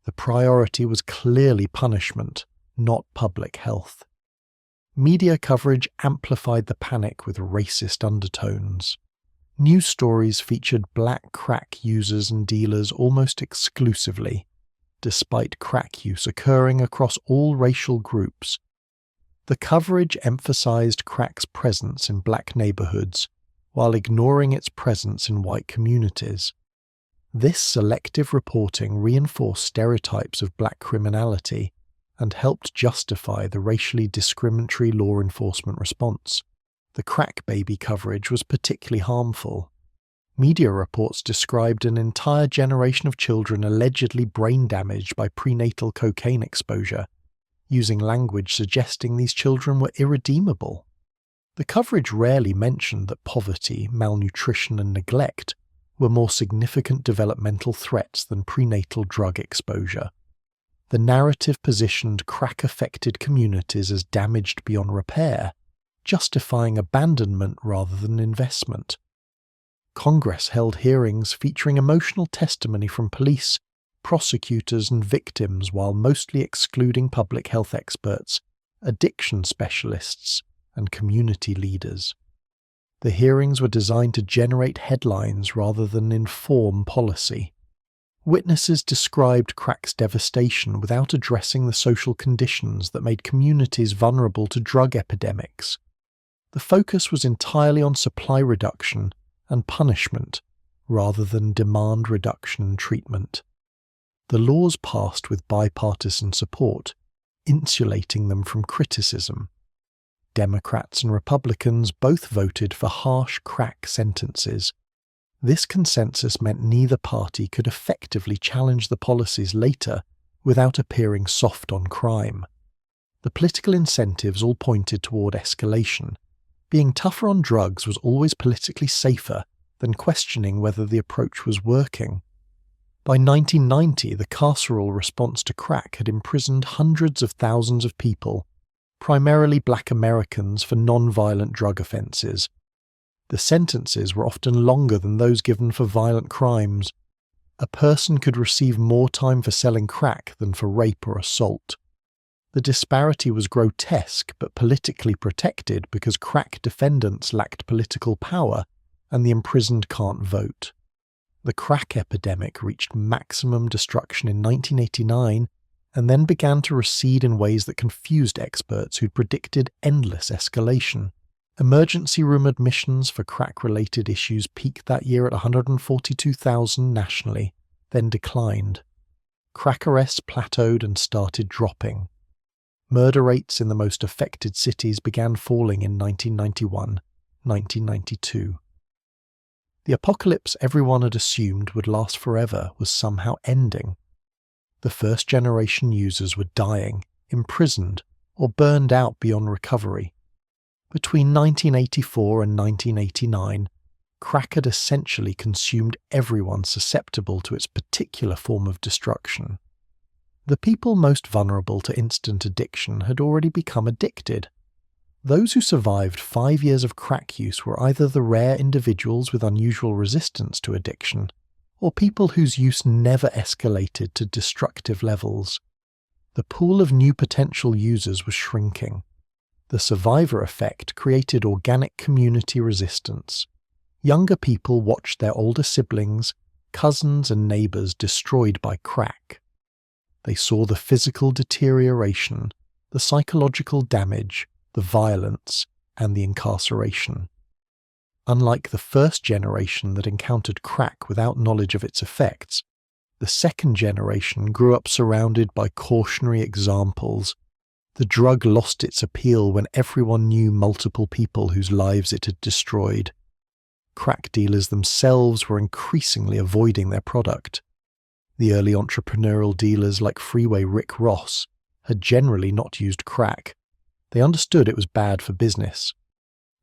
The priority was clearly punishment, not public health. Media coverage amplified the panic with racist undertones. News stories featured black crack users and dealers almost exclusively, despite crack use occurring across all racial groups. The coverage emphasized crack's presence in black neighborhoods while ignoring its presence in white communities. This selective reporting reinforced stereotypes of black criminality and helped justify the racially discriminatory law enforcement response. The crack baby coverage was particularly harmful. Media reports described an entire generation of children allegedly brain damaged by prenatal cocaine exposure, using language suggesting these children were irredeemable. The coverage rarely mentioned that poverty, malnutrition, and neglect were more significant developmental threats than prenatal drug exposure. The narrative positioned crack-affected communities as damaged beyond repair, justifying abandonment rather than investment. Congress held hearings featuring emotional testimony from police, prosecutors, and victims while mostly excluding public health experts, addiction specialists, and community leaders. The hearings were designed to generate headlines rather than inform policy. Witnesses described crack's devastation without addressing the social conditions that made communities vulnerable to drug epidemics. The focus was entirely on supply reduction and punishment, rather than demand reduction and treatment. The laws passed with bipartisan support, insulating them from criticism. Democrats and Republicans both voted for harsh crack sentences. This consensus meant neither party could effectively challenge the policies later without appearing soft on crime. The political incentives all pointed toward escalation. Being tougher on drugs was always politically safer than questioning whether the approach was working. By 1990, the carceral response to crack had imprisoned hundreds of thousands of people, primarily black Americans, for non-violent drug offences. The sentences were often longer than those given for violent crimes. A person could receive more time for selling crack than for rape or assault. The disparity was grotesque but politically protected because crack defendants lacked political power and the imprisoned can't vote. The crack epidemic reached maximum destruction in 1989 and then began to recede in ways that confused experts who'd predicted endless escalation. Emergency room admissions for crack-related issues peaked that year at 142,000 nationally, then declined. Crack arrests plateaued and started dropping. Murder rates in the most affected cities began falling in 1991, 1992. The apocalypse everyone had assumed would last forever was somehow ending. The first-generation users were dying, imprisoned, or burned out beyond recovery. Between 1984 and 1989, crack had essentially consumed everyone susceptible to its particular form of destruction. The people most vulnerable to instant addiction had already become addicted. Those who survived 5 years of crack use were either the rare individuals with unusual resistance to addiction, or people whose use never escalated to destructive levels. The pool of new potential users was shrinking. The survivor effect created organic community resistance. Younger people watched their older siblings, cousins, and neighbors destroyed by crack. They saw the physical deterioration, the psychological damage, the violence, and the incarceration. Unlike the first generation that encountered crack without knowledge of its effects, the second generation grew up surrounded by cautionary examples. The drug lost its appeal when everyone knew multiple people whose lives it had destroyed. Crack dealers themselves were increasingly avoiding their product. The early entrepreneurial dealers like Freeway Rick Ross had generally not used crack. They understood it was bad for business.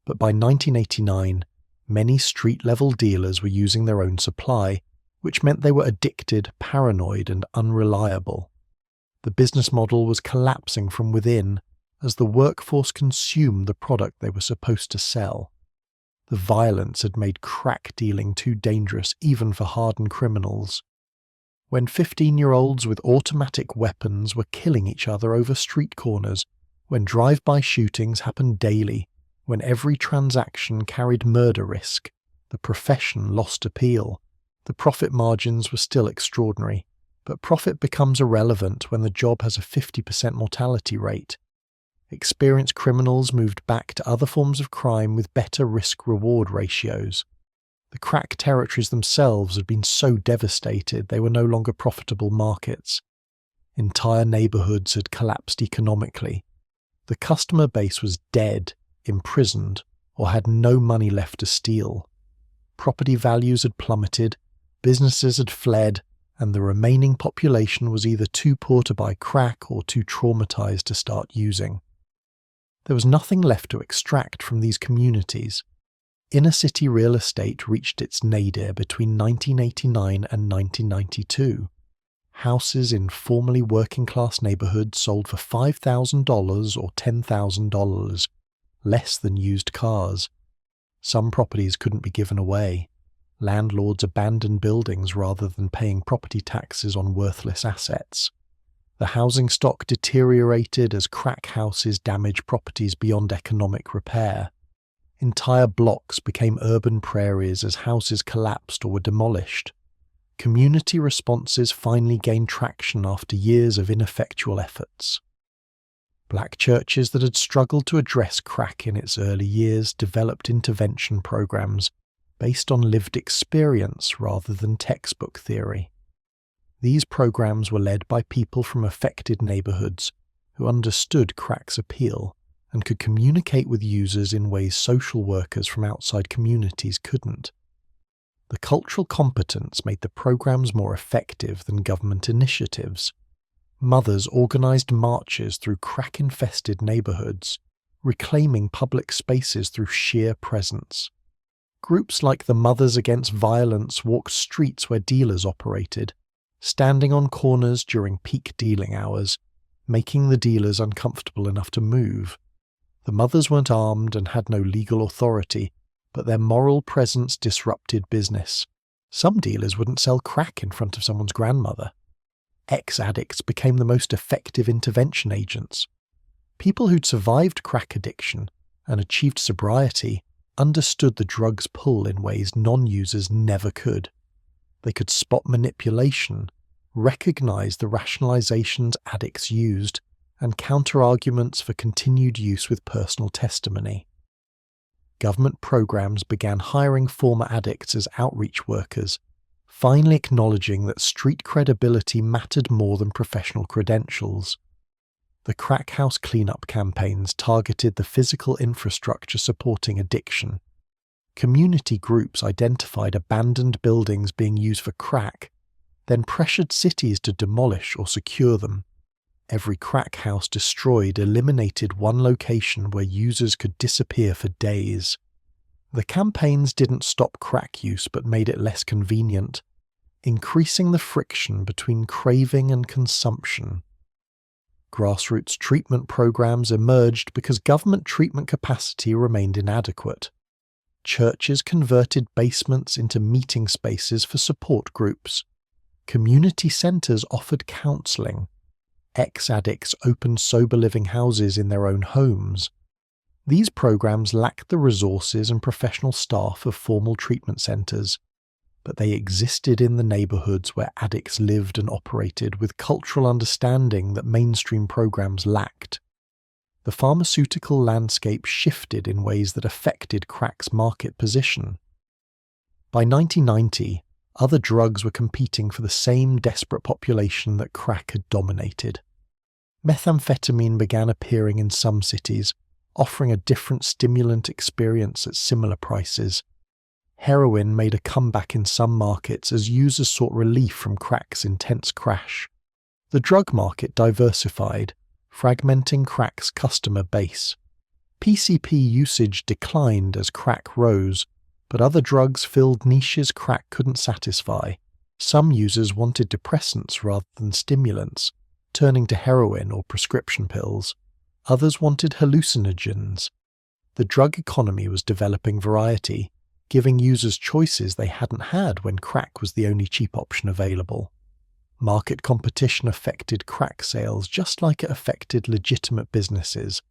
But by 1989, many street-level dealers were using their own supply, which meant they were addicted, paranoid, and unreliable. The business model was collapsing from within as the workforce consumed the product they were supposed to sell. The violence had made crack dealing too dangerous even for hardened criminals. When 15-year-olds with automatic weapons were killing each other over street corners, when drive-by shootings happened daily, when every transaction carried murder risk, the profession lost appeal. The profit margins were still extraordinary, but profit becomes irrelevant when the job has a 50% mortality rate. Experienced criminals moved back to other forms of crime with better risk-reward ratios. The crack territories themselves had been so devastated they were no longer profitable markets. Entire neighborhoods had collapsed economically. The customer base was dead, imprisoned, or had no money left to steal. Property values had plummeted, businesses had fled, and the remaining population was either too poor to buy crack or too traumatized to start using. There was nothing left to extract from these communities. Inner-city real estate reached its nadir between 1989 and 1992. Houses in formerly working-class neighborhoods sold for $5,000 or $10,000, less than used cars. Some properties couldn't be given away. Landlords abandoned buildings rather than paying property taxes on worthless assets. The housing stock deteriorated as crack houses damaged properties beyond economic repair. Entire blocks became urban prairies as houses collapsed or were demolished. Community responses finally gained traction after years of ineffectual efforts. Black churches that had struggled to address crack in its early years developed intervention programs based on lived experience rather than textbook theory. These programs were led by people from affected neighborhoods who understood crack's appeal and could communicate with users in ways social workers from outside communities couldn't. The cultural competence made the programs more effective than government initiatives. Mothers organized marches through crack-infested neighborhoods, reclaiming public spaces through sheer presence. Groups like the Mothers Against Violence walked streets where dealers operated, standing on corners during peak dealing hours, making the dealers uncomfortable enough to move. The mothers weren't armed and had no legal authority, but their moral presence disrupted business. Some dealers wouldn't sell crack in front of someone's grandmother. Ex-addicts became the most effective intervention agents. People who'd survived crack addiction and achieved sobriety understood the drug's pull in ways non-users never could. They could spot manipulation, recognize the rationalizations addicts used, and counter-arguments for continued use with personal testimony. Government programs began hiring former addicts as outreach workers, finally acknowledging that street credibility mattered more than professional credentials. The crack house cleanup campaigns targeted the physical infrastructure supporting addiction, Community groups identified abandoned buildings being used for crack, then pressured cities to demolish or secure them. Every crack house destroyed eliminated one location where users could disappear for days. The campaigns didn't stop crack use but made it less convenient, increasing the friction between craving and consumption. Grassroots treatment programs emerged because government treatment capacity remained inadequate. Churches converted basements into meeting spaces for support groups. Community centers offered counseling. Ex-addicts opened sober living houses in their own homes. These programs lacked the resources and professional staff of formal treatment centers, but they existed in the neighborhoods where addicts lived and operated with cultural understanding that mainstream programs lacked. The pharmaceutical landscape shifted in ways that affected crack's market position. By 1990, other drugs were competing for the same desperate population that crack had dominated. Methamphetamine began appearing in some cities, offering a different stimulant experience at similar prices. Heroin made a comeback in some markets as users sought relief from crack's intense crash. The drug market diversified, fragmenting crack's customer base. PCP usage declined as crack rose, but other drugs filled niches crack couldn't satisfy. Some users wanted depressants rather than stimulants, turning to heroin or prescription pills. Others wanted hallucinogens. The drug economy was developing variety, giving users choices they hadn't had when crack was the only cheap option available. Market competition affected crack sales just like it affected legitimate businesses.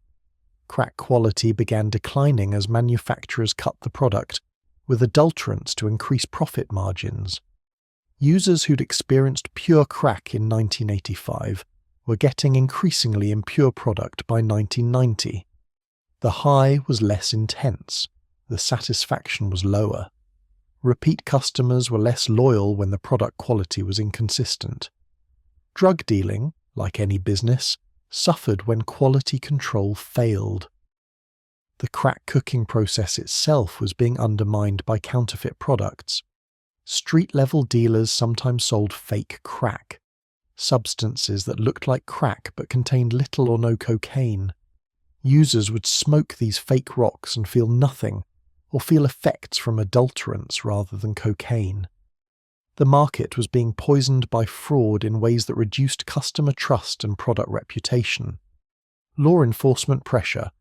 Crack quality began declining as manufacturers cut the product, with adulterants to increase profit margins. Users who'd experienced pure crack in 1985 were getting increasingly impure product by 1990. The high was less intense, the satisfaction was lower. Repeat customers were less loyal when the product quality was inconsistent. Drug dealing, like any business, suffered when quality control failed. The crack cooking process itself was being undermined by counterfeit products. Street-level dealers sometimes sold fake crack, substances that looked like crack but contained little or no cocaine. Users would smoke these fake rocks and feel nothing, or feel effects from adulterants rather than cocaine. The market was being poisoned by fraud in ways that reduced customer trust and product reputation. Law enforcement pressure,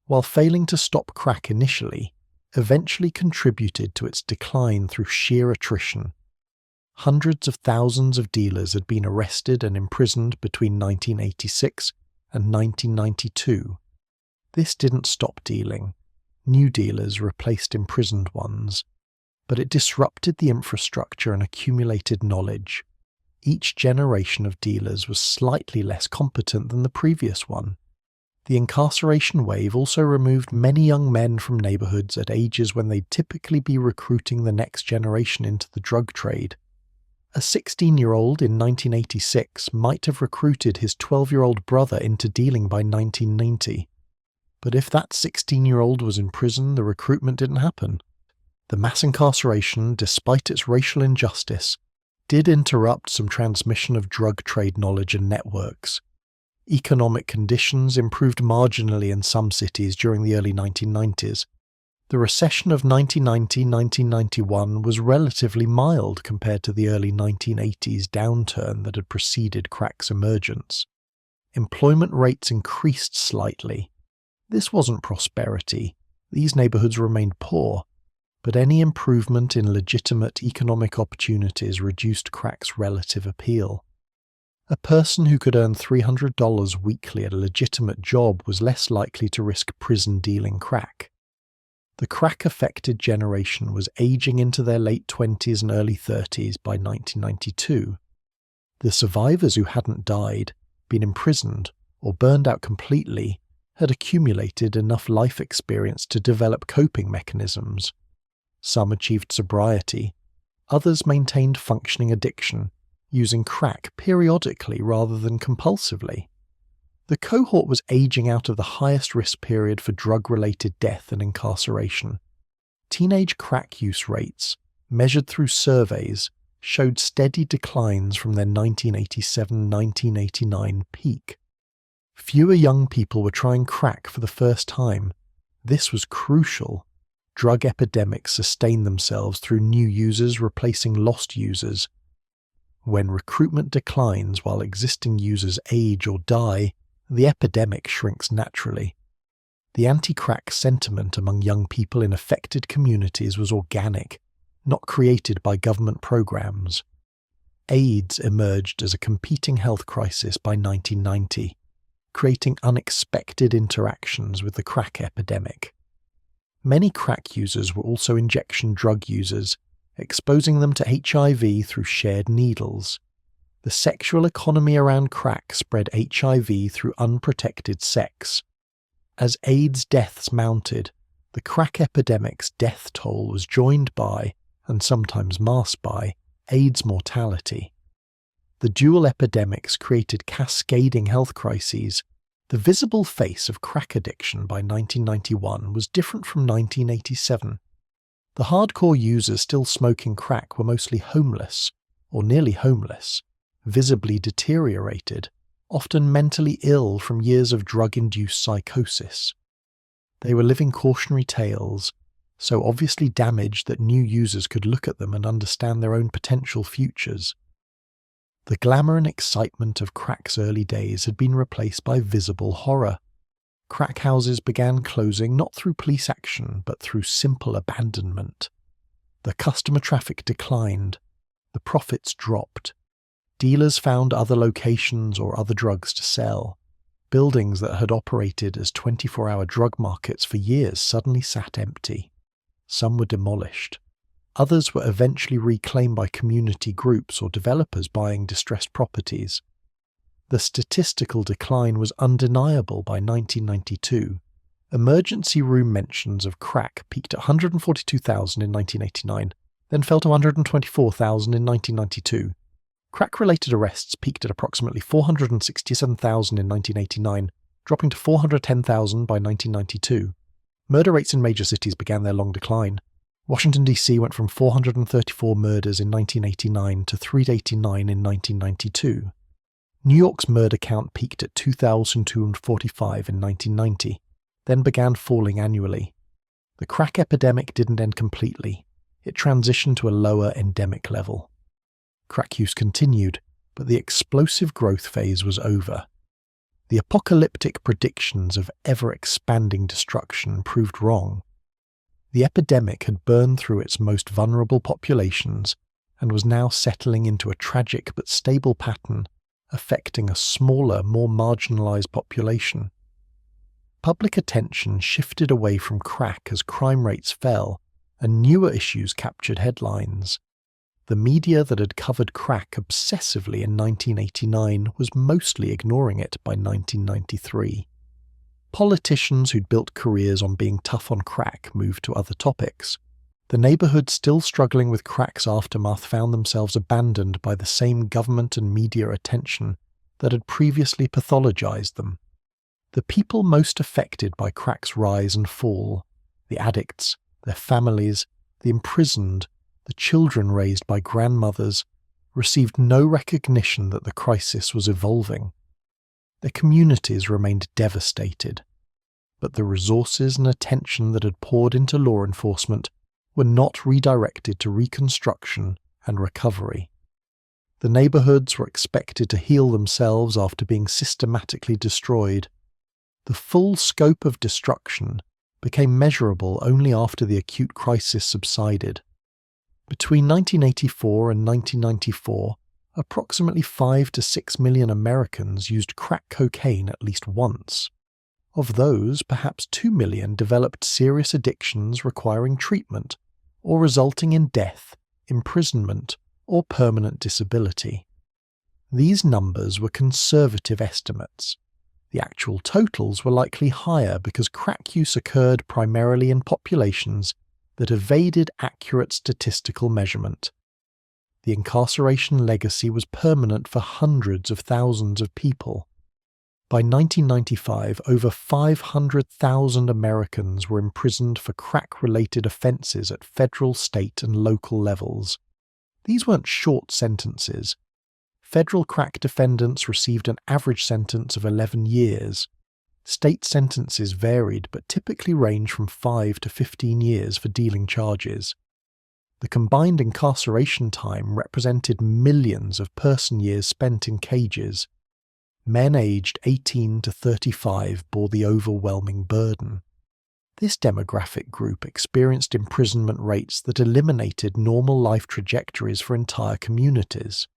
while failing to stop crack initially, eventually contributed to its decline through sheer attrition. Hundreds of thousands of dealers had been arrested and imprisoned between 1986 and 1992. This didn't stop dealing. New dealers replaced imprisoned ones, but it disrupted the infrastructure and accumulated knowledge. Each generation of dealers was slightly less competent than the previous one. The incarceration wave also removed many young men from neighborhoods at ages when they'd typically be recruiting the next generation into the drug trade. A 16-year-old in 1986 might have recruited his 12-year-old brother into dealing by 1990. But if that 16-year-old was in prison, the recruitment didn't happen. The mass incarceration, despite its racial injustice, did interrupt some transmission of drug trade knowledge and networks. Economic conditions improved marginally in some cities during the early 1990s. The recession of 1990-1991 was relatively mild compared to the early 1980s downturn that had preceded crack's emergence. Employment rates increased slightly. This wasn't prosperity. These neighborhoods remained poor, but any improvement in legitimate economic opportunities reduced crack's relative appeal. A person who could earn $300 weekly at a legitimate job was less likely to risk prison dealing crack. The crack-affected generation was aging into their late 20s and early 30s by 1992. The survivors who hadn't died, been imprisoned, or burned out completely had accumulated enough life experience to develop coping mechanisms. Some achieved sobriety, others maintained functioning addiction, using crack periodically rather than compulsively. The cohort was aging out of the highest risk period for drug-related death and incarceration. Teenage crack use rates, measured through surveys, showed steady declines from their 1987-1989 peak. Fewer young people were trying crack for the first time. This was crucial. Drug epidemics sustained themselves through new users replacing lost users. When recruitment declines while existing users age or die, the epidemic shrinks naturally. The anti-crack sentiment among young people in affected communities was organic, not created by government programs. AIDS emerged as a competing health crisis by 1990, creating unexpected interactions with the crack epidemic. Many crack users were also injection drug users, exposing them to HIV through shared needles. The sexual economy around crack spread HIV through unprotected sex. As AIDS deaths mounted, the crack epidemic's death toll was joined by, and sometimes masked by, AIDS mortality. The dual epidemics created cascading health crises. The visible face of crack addiction by 1991 was different from 1987. The hardcore users still smoking crack were mostly homeless, or nearly homeless, visibly deteriorated, often mentally ill from years of drug-induced psychosis. They were living cautionary tales, so obviously damaged that new users could look at them and understand their own potential futures. The glamour and excitement of crack's early days had been replaced by visible horror. Crack houses began closing not through police action, but through simple abandonment. The customer traffic declined. The profits dropped. Dealers found other locations or other drugs to sell. Buildings that had operated as 24-hour drug markets for years suddenly sat empty. Some were demolished. Others were eventually reclaimed by community groups or developers buying distressed properties. The statistical decline was undeniable by 1992. Emergency room mentions of crack peaked at 142,000 in 1989, then fell to 124,000 in 1992. Crack-related arrests peaked at approximately 467,000 in 1989, dropping to 410,000 by 1992. Murder rates in major cities began their long decline. Washington D.C. went from 434 murders in 1989 to 389 in 1992. New York's murder count peaked at 2,245 in 1990, then began falling annually. The crack epidemic didn't end completely. It transitioned to a lower endemic level. Crack use continued, but the explosive growth phase was over. The apocalyptic predictions of ever-expanding destruction proved wrong. The epidemic had burned through its most vulnerable populations and was now settling into a tragic but stable pattern, affecting a smaller, more marginalized population. Public attention shifted away from crack as crime rates fell, and newer issues captured headlines. The media that had covered crack obsessively in 1989 was mostly ignoring it by 1993. Politicians who'd built careers on being tough on crack moved to other topics. The neighborhoods still struggling with crack's aftermath found themselves abandoned by the same government and media attention that had previously pathologized them. The people most affected by crack's rise and fall, the addicts, their families, the imprisoned, the children raised by grandmothers, received no recognition that the crisis was evolving. Their communities remained devastated, but the resources and attention that had poured into law enforcement were not redirected to reconstruction and recovery. The neighborhoods were expected to heal themselves after being systematically destroyed. The full scope of destruction became measurable only after the acute crisis subsided. Between 1984 and 1994, approximately 5 to 6 million Americans used crack cocaine at least once. Of those, perhaps 2 million developed serious addictions requiring treatment or resulting in death, imprisonment, or permanent disability. These numbers were conservative estimates. The actual totals were likely higher because crack use occurred primarily in populations that evaded accurate statistical measurement. The incarceration legacy was permanent for hundreds of thousands of people. By 1995, over 500,000 Americans were imprisoned for crack-related offences at federal, state and local levels. These weren't short sentences. Federal crack defendants received an average sentence of 11 years. State sentences varied but typically range from 5 to 15 years for dealing charges. The combined incarceration time represented millions of person years spent in cages. Men aged 18 to 35 bore the overwhelming burden. This demographic group experienced imprisonment rates that eliminated normal life trajectories for entire communities.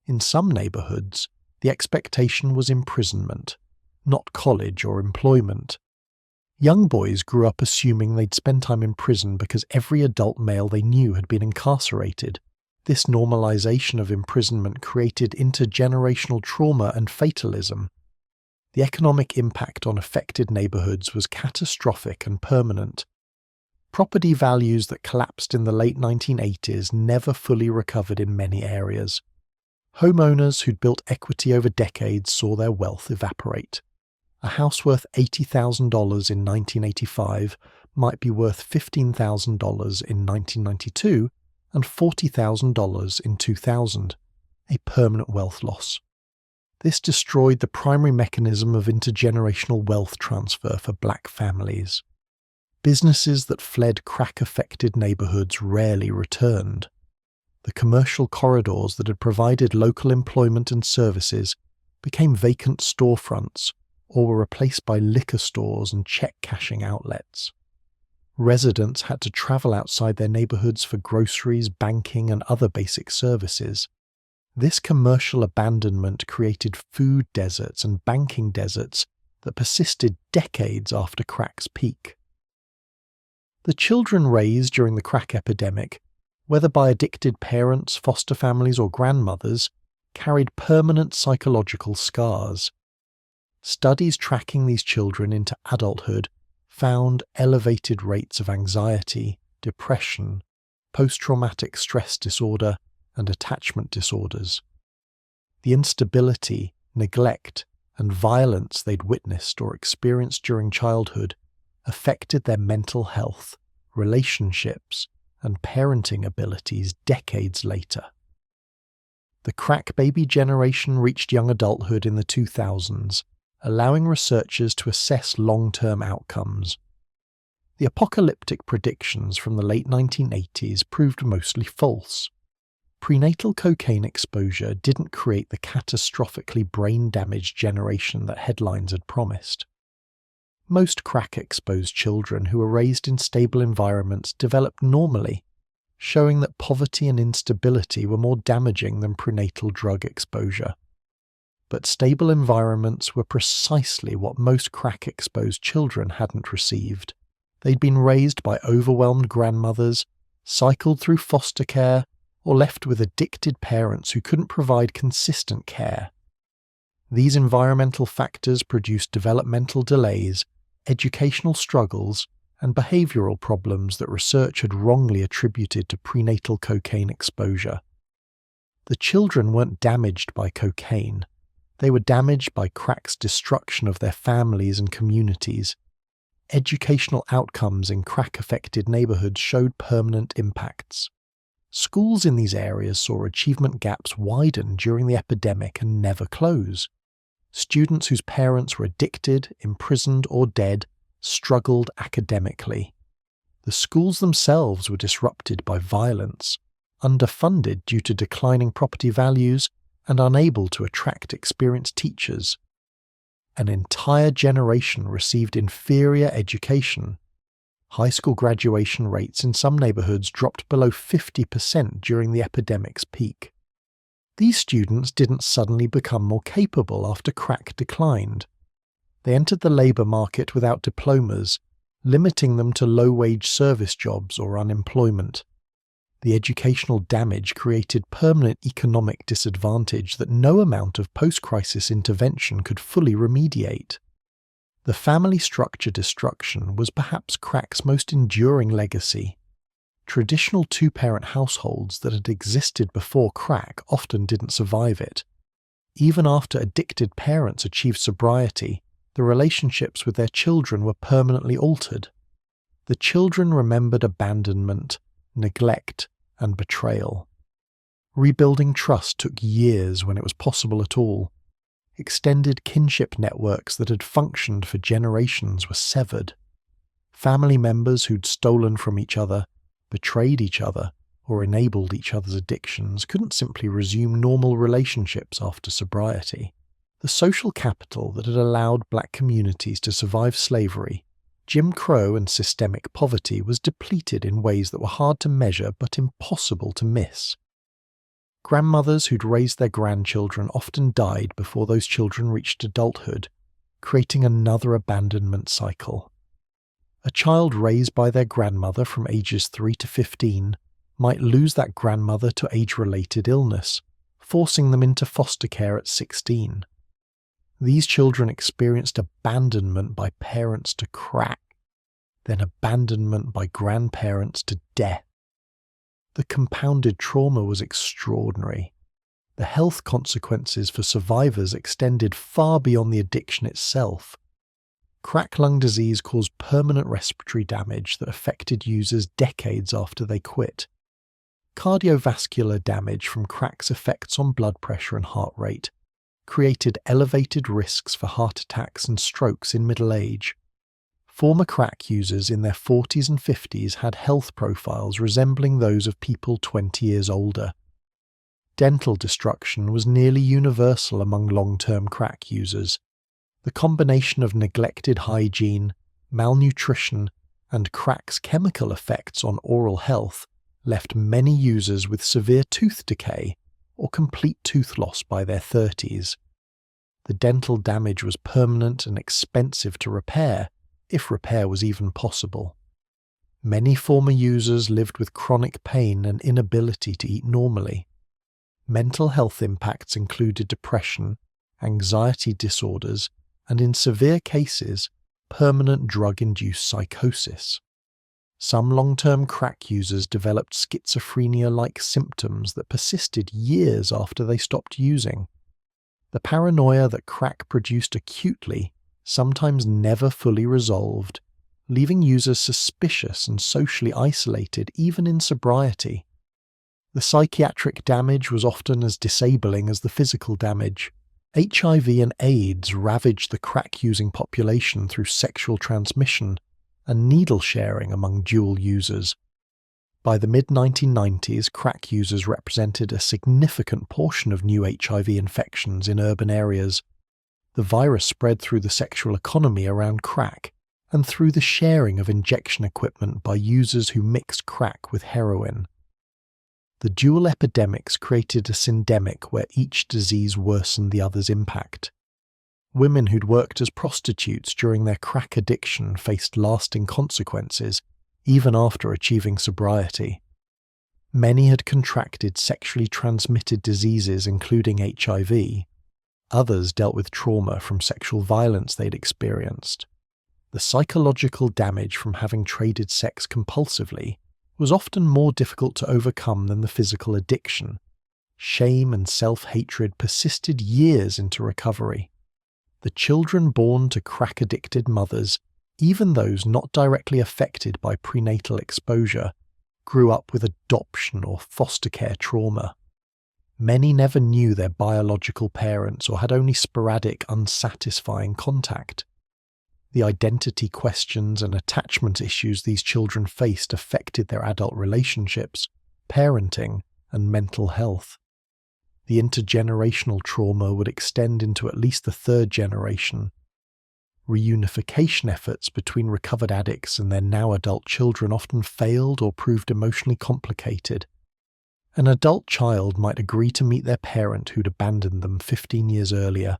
In some neighborhoods, the expectation was imprisonment, not college or employment. Young boys grew up assuming they'd spend time in prison because every adult male they knew had been incarcerated. This normalization of imprisonment created intergenerational trauma and fatalism. The economic impact on affected neighborhoods was catastrophic and permanent. Property values that collapsed in the late 1980s never fully recovered in many areas. Homeowners who'd built equity over decades saw their wealth evaporate. A house worth $80,000 in 1985 might be worth $15,000 in 1992 and $40,000 in 2000, a permanent wealth loss. This destroyed the primary mechanism of intergenerational wealth transfer for black families. Businesses that fled crack-affected neighborhoods rarely returned. The commercial corridors that had provided local employment and services became vacant storefronts or were replaced by liquor stores and check-cashing outlets. Residents had to travel outside their neighborhoods for groceries, banking, and other basic services. This commercial abandonment created food deserts and banking deserts that persisted decades after crack's peak. The children raised during the crack epidemic, whether by addicted parents, foster families, or grandmothers, carried permanent psychological scars. Studies tracking these children into adulthood found elevated rates of anxiety, depression, post-traumatic stress disorder, and attachment disorders. The instability, neglect, and violence they'd witnessed or experienced during childhood affected their mental health, relationships, and parenting abilities decades later. The crack baby generation reached young adulthood in the 2000s, allowing researchers to assess long-term outcomes. The apocalyptic predictions from the late 1980s proved mostly false. Prenatal cocaine exposure didn't create the catastrophically brain-damaged generation that headlines had promised. Most crack-exposed children who were raised in stable environments developed normally, showing that poverty and instability were more damaging than prenatal drug exposure. But stable environments were precisely what most crack-exposed children hadn't received. They'd been raised by overwhelmed grandmothers, cycled through foster care, or left with addicted parents who couldn't provide consistent care. These environmental factors produced developmental delays, educational struggles, and behavioral problems that research had wrongly attributed to prenatal cocaine exposure. The children weren't damaged by cocaine. They were damaged by crack's destruction of their families and communities. Educational outcomes in crack-affected neighborhoods showed permanent impacts. Schools in these areas saw achievement gaps widen during the epidemic and never close. Students whose parents were addicted, imprisoned, or dead struggled academically. The schools themselves were disrupted by violence, underfunded due to declining property values, and unable to attract experienced teachers. An entire generation received inferior education. High school graduation rates in some neighborhoods dropped below 50% during the epidemic's peak. These students didn't suddenly become more capable after crack declined. They entered the labor market without diplomas, limiting them to low-wage service jobs or unemployment. The educational damage created permanent economic disadvantage that no amount of post-crisis intervention could fully remediate. The family structure destruction was perhaps crack's most enduring legacy. Traditional two-parent households that had existed before crack often didn't survive it. Even after addicted parents achieved sobriety, the relationships with their children were permanently altered. The children remembered abandonment, neglect, and betrayal. Rebuilding trust took years when it was possible at all. Extended kinship networks that had functioned for generations were severed. Family members who'd stolen from each other, betrayed each other, or enabled each other's addictions couldn't simply resume normal relationships after sobriety. The social capital that had allowed black communities to survive slavery, Jim Crow, and systemic poverty was depleted in ways that were hard to measure but impossible to miss. Grandmothers who'd raised their grandchildren often died before those children reached adulthood, creating another abandonment cycle. A child raised by their grandmother from ages 3 to 15 might lose that grandmother to age-related illness, forcing them into foster care at 16. These children experienced abandonment by parents to crack, then abandonment by grandparents to death. The compounded trauma was extraordinary. The health consequences for survivors extended far beyond the addiction itself. Crack lung disease caused permanent respiratory damage that affected users decades after they quit. Cardiovascular damage from crack's effects on blood pressure and heart rate created elevated risks for heart attacks and strokes in middle age. Former crack users in their 40s and 50s had health profiles resembling those of people 20 years older. Dental destruction was nearly universal among long-term crack users. The combination of neglected hygiene, malnutrition, and crack's chemical effects on oral health left many users with severe tooth decay or complete tooth loss by their 30s. The dental damage was permanent and expensive to repair, if repair was even possible. Many former users lived with chronic pain and inability to eat normally. Mental health impacts included depression, anxiety disorders, and in severe cases, permanent drug-induced psychosis. Some long-term crack users developed schizophrenia-like symptoms that persisted years after they stopped using. The paranoia that crack produced acutely sometimes never fully resolved, leaving users suspicious and socially isolated even in sobriety. The psychiatric damage was often as disabling as the physical damage. HIV and AIDS ravaged the crack-using population through sexual transmission and needle sharing among dual users. By the mid-1990s, crack users represented a significant portion of new HIV infections in urban areas. The virus spread through the sexual economy around crack and through the sharing of injection equipment by users who mixed crack with heroin. The dual epidemics created a syndemic where each disease worsened the other's impact. Women who'd worked as prostitutes during their crack addiction faced lasting consequences, even after achieving sobriety. Many had contracted sexually transmitted diseases including HIV. Others dealt with trauma from sexual violence they'd experienced. The psychological damage from having traded sex compulsively was often more difficult to overcome than the physical addiction. Shame and self-hatred persisted years into recovery. The children born to crack-addicted mothers, even those not directly affected by prenatal exposure, grew up with adoption or foster care trauma. Many never knew their biological parents or had only sporadic, unsatisfying contact. The identity questions and attachment issues these children faced affected their adult relationships, parenting, and mental health. The intergenerational trauma would extend into at least the third generation. Reunification efforts between recovered addicts and their now adult children often failed or proved emotionally complicated. An adult child might agree to meet their parent who'd abandoned them 15 years earlier,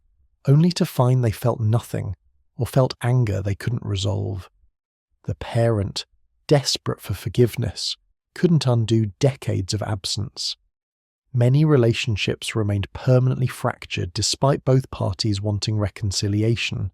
only to find they felt nothing or felt anger they couldn't resolve. The parent, desperate for forgiveness, couldn't undo decades of absence. Many relationships remained permanently fractured despite both parties wanting reconciliation.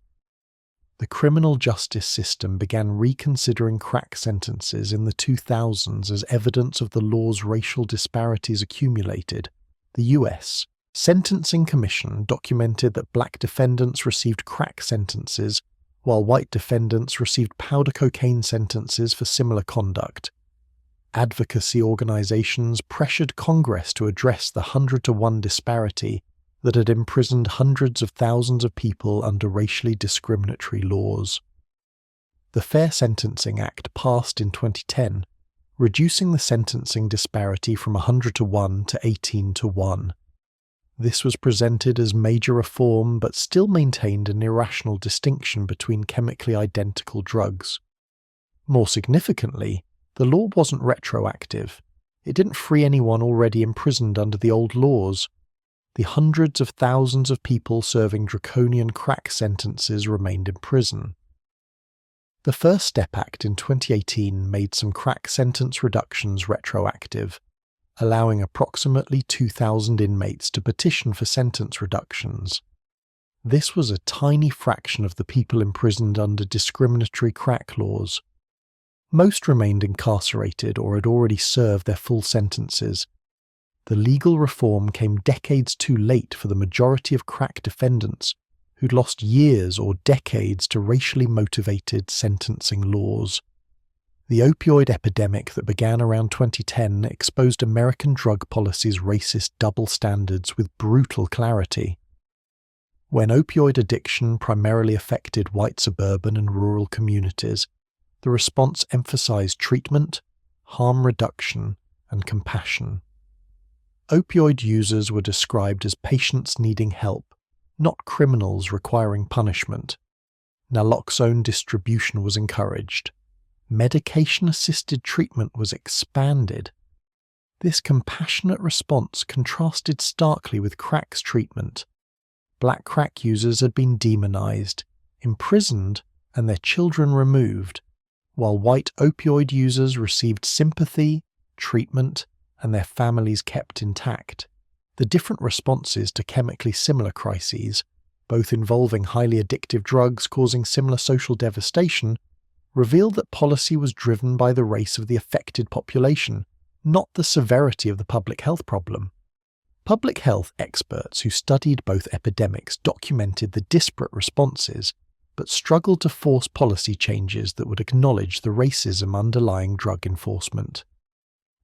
The criminal justice system began reconsidering crack sentences in the 2000s as evidence of the law's racial disparities accumulated. The US, Sentencing Commission documented that black defendants received crack sentences, while white defendants received powder cocaine sentences for similar conduct. Advocacy organizations pressured Congress to address the 100-to-1 disparity that had imprisoned hundreds of thousands of people under racially discriminatory laws. The Fair Sentencing Act passed in 2010, reducing the sentencing disparity from 100-to-1 to 18-to-1. This was presented as major reform but still maintained an irrational distinction between chemically identical drugs. More significantly, the law wasn't retroactive. It didn't free anyone already imprisoned under the old laws. The hundreds of thousands of people serving draconian crack sentences remained in prison. The First Step Act in 2018 made some crack sentence reductions retroactive, allowing approximately 2,000 inmates to petition for sentence reductions. This was a tiny fraction of the people imprisoned under discriminatory crack laws. Most remained incarcerated or had already served their full sentences. The legal reform came decades too late for the majority of crack defendants, who'd lost years or decades to racially motivated sentencing laws. The opioid epidemic that began around 2010 exposed American drug policy's racist double standards with brutal clarity. When opioid addiction primarily affected white suburban and rural communities, the response emphasized treatment, harm reduction, and compassion. Opioid users were described as patients needing help, not criminals requiring punishment. Naloxone distribution was encouraged. Medication-assisted treatment was expanded. This compassionate response contrasted starkly with crack's treatment. Black crack users had been demonized, imprisoned, and their children removed, while white opioid users received sympathy, treatment, and their families kept intact. The different responses to chemically similar crises, both involving highly addictive drugs causing similar social devastation, revealed that policy was driven by the race of the affected population, not the severity of the public health problem. Public health experts who studied both epidemics documented the disparate responses, but struggled to force policy changes that would acknowledge the racism underlying drug enforcement.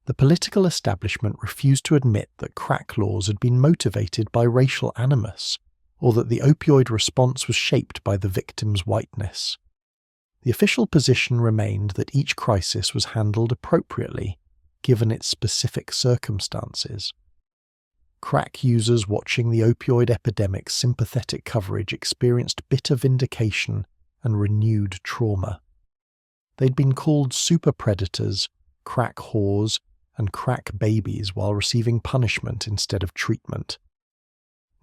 The political establishment refused to admit that crack laws had been motivated by racial animus, or that the opioid response was shaped by the victim's whiteness. The official position remained that each crisis was handled appropriately, given its specific circumstances. Crack users watching the opioid epidemic's sympathetic coverage experienced bitter vindication and renewed trauma. They'd been called super predators, crack whores, and crack babies while receiving punishment instead of treatment.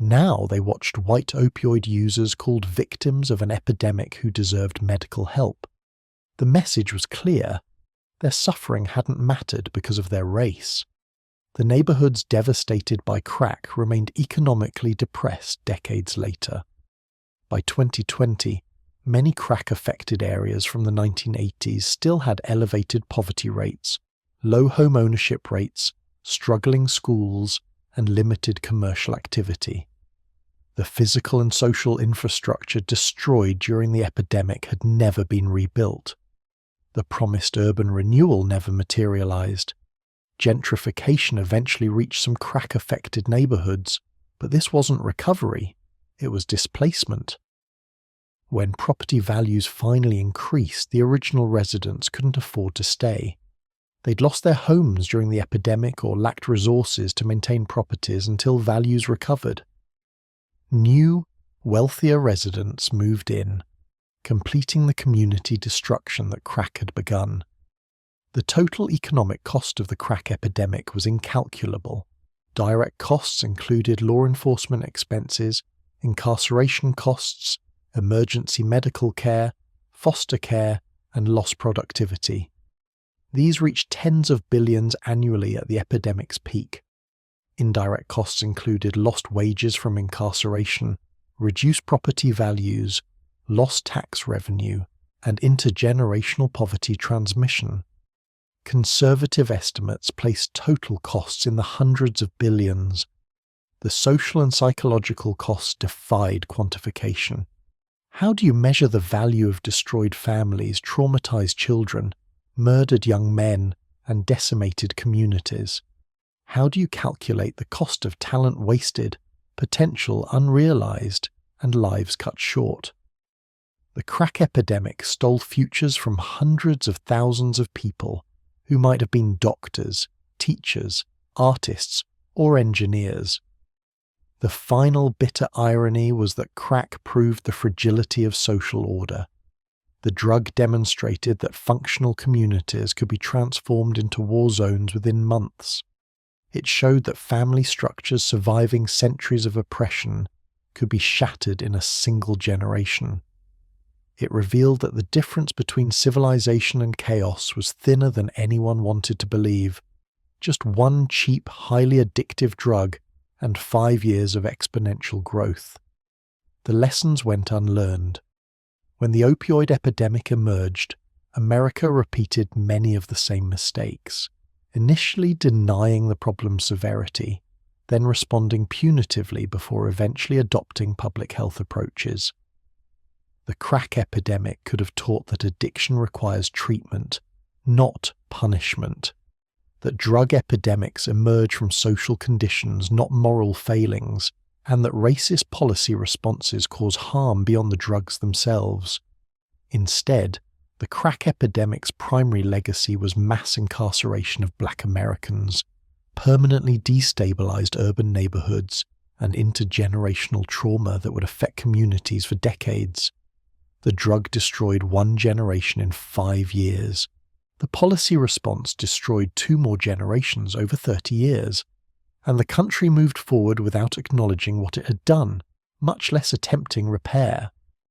Now they watched white opioid users called victims of an epidemic who deserved medical help. The message was clear. Their suffering hadn't mattered because of their race. The neighborhoods devastated by crack remained economically depressed decades later. By 2020, many crack-affected areas from the 1980s still had elevated poverty rates, low home ownership rates, struggling schools, and limited commercial activity. The physical and social infrastructure destroyed during the epidemic had never been rebuilt. The promised urban renewal never materialized. Gentrification eventually reached some crack-affected neighborhoods, but this wasn't recovery, it was displacement. When property values finally increased, the original residents couldn't afford to stay. They'd lost their homes during the epidemic or lacked resources to maintain properties until values recovered. New, wealthier residents moved in, completing the community destruction that crack had begun. The total economic cost of the crack epidemic was incalculable. Direct costs included law enforcement expenses, incarceration costs, emergency medical care, foster care, and lost productivity. These reached tens of billions annually at the epidemic's peak. Indirect costs included lost wages from incarceration, reduced property values, lost tax revenue, and intergenerational poverty transmission. Conservative estimates placed total costs in the hundreds of billions. The social and psychological costs defied quantification. How do you measure the value of destroyed families, traumatized children, murdered young men, and decimated communities? How do you calculate the cost of talent wasted, potential unrealized, and lives cut short? The crack epidemic stole futures from hundreds of thousands of people who might have been doctors, teachers, artists, or engineers. The final bitter irony was that crack proved the fragility of social order. The drug demonstrated that functional communities could be transformed into war zones within months. It showed that family structures surviving centuries of oppression could be shattered in a single generation. It revealed that the difference between civilization and chaos was thinner than anyone wanted to believe. Just one cheap, highly addictive drug and 5 years of exponential growth. The lessons went unlearned. When the opioid epidemic emerged, America repeated many of the same mistakes, initially denying the problem's severity, then responding punitively before eventually adopting public health approaches. The crack epidemic could have taught that addiction requires treatment, not punishment. That drug epidemics emerge from social conditions, not moral failings, and that racist policy responses cause harm beyond the drugs themselves. Instead, the crack epidemic's primary legacy was mass incarceration of Black Americans, permanently destabilized urban neighborhoods, and intergenerational trauma that would affect communities for decades. The drug destroyed one generation in 5 years. The policy response destroyed 2 more generations over 30 years. And the country moved forward without acknowledging what it had done, much less attempting repair.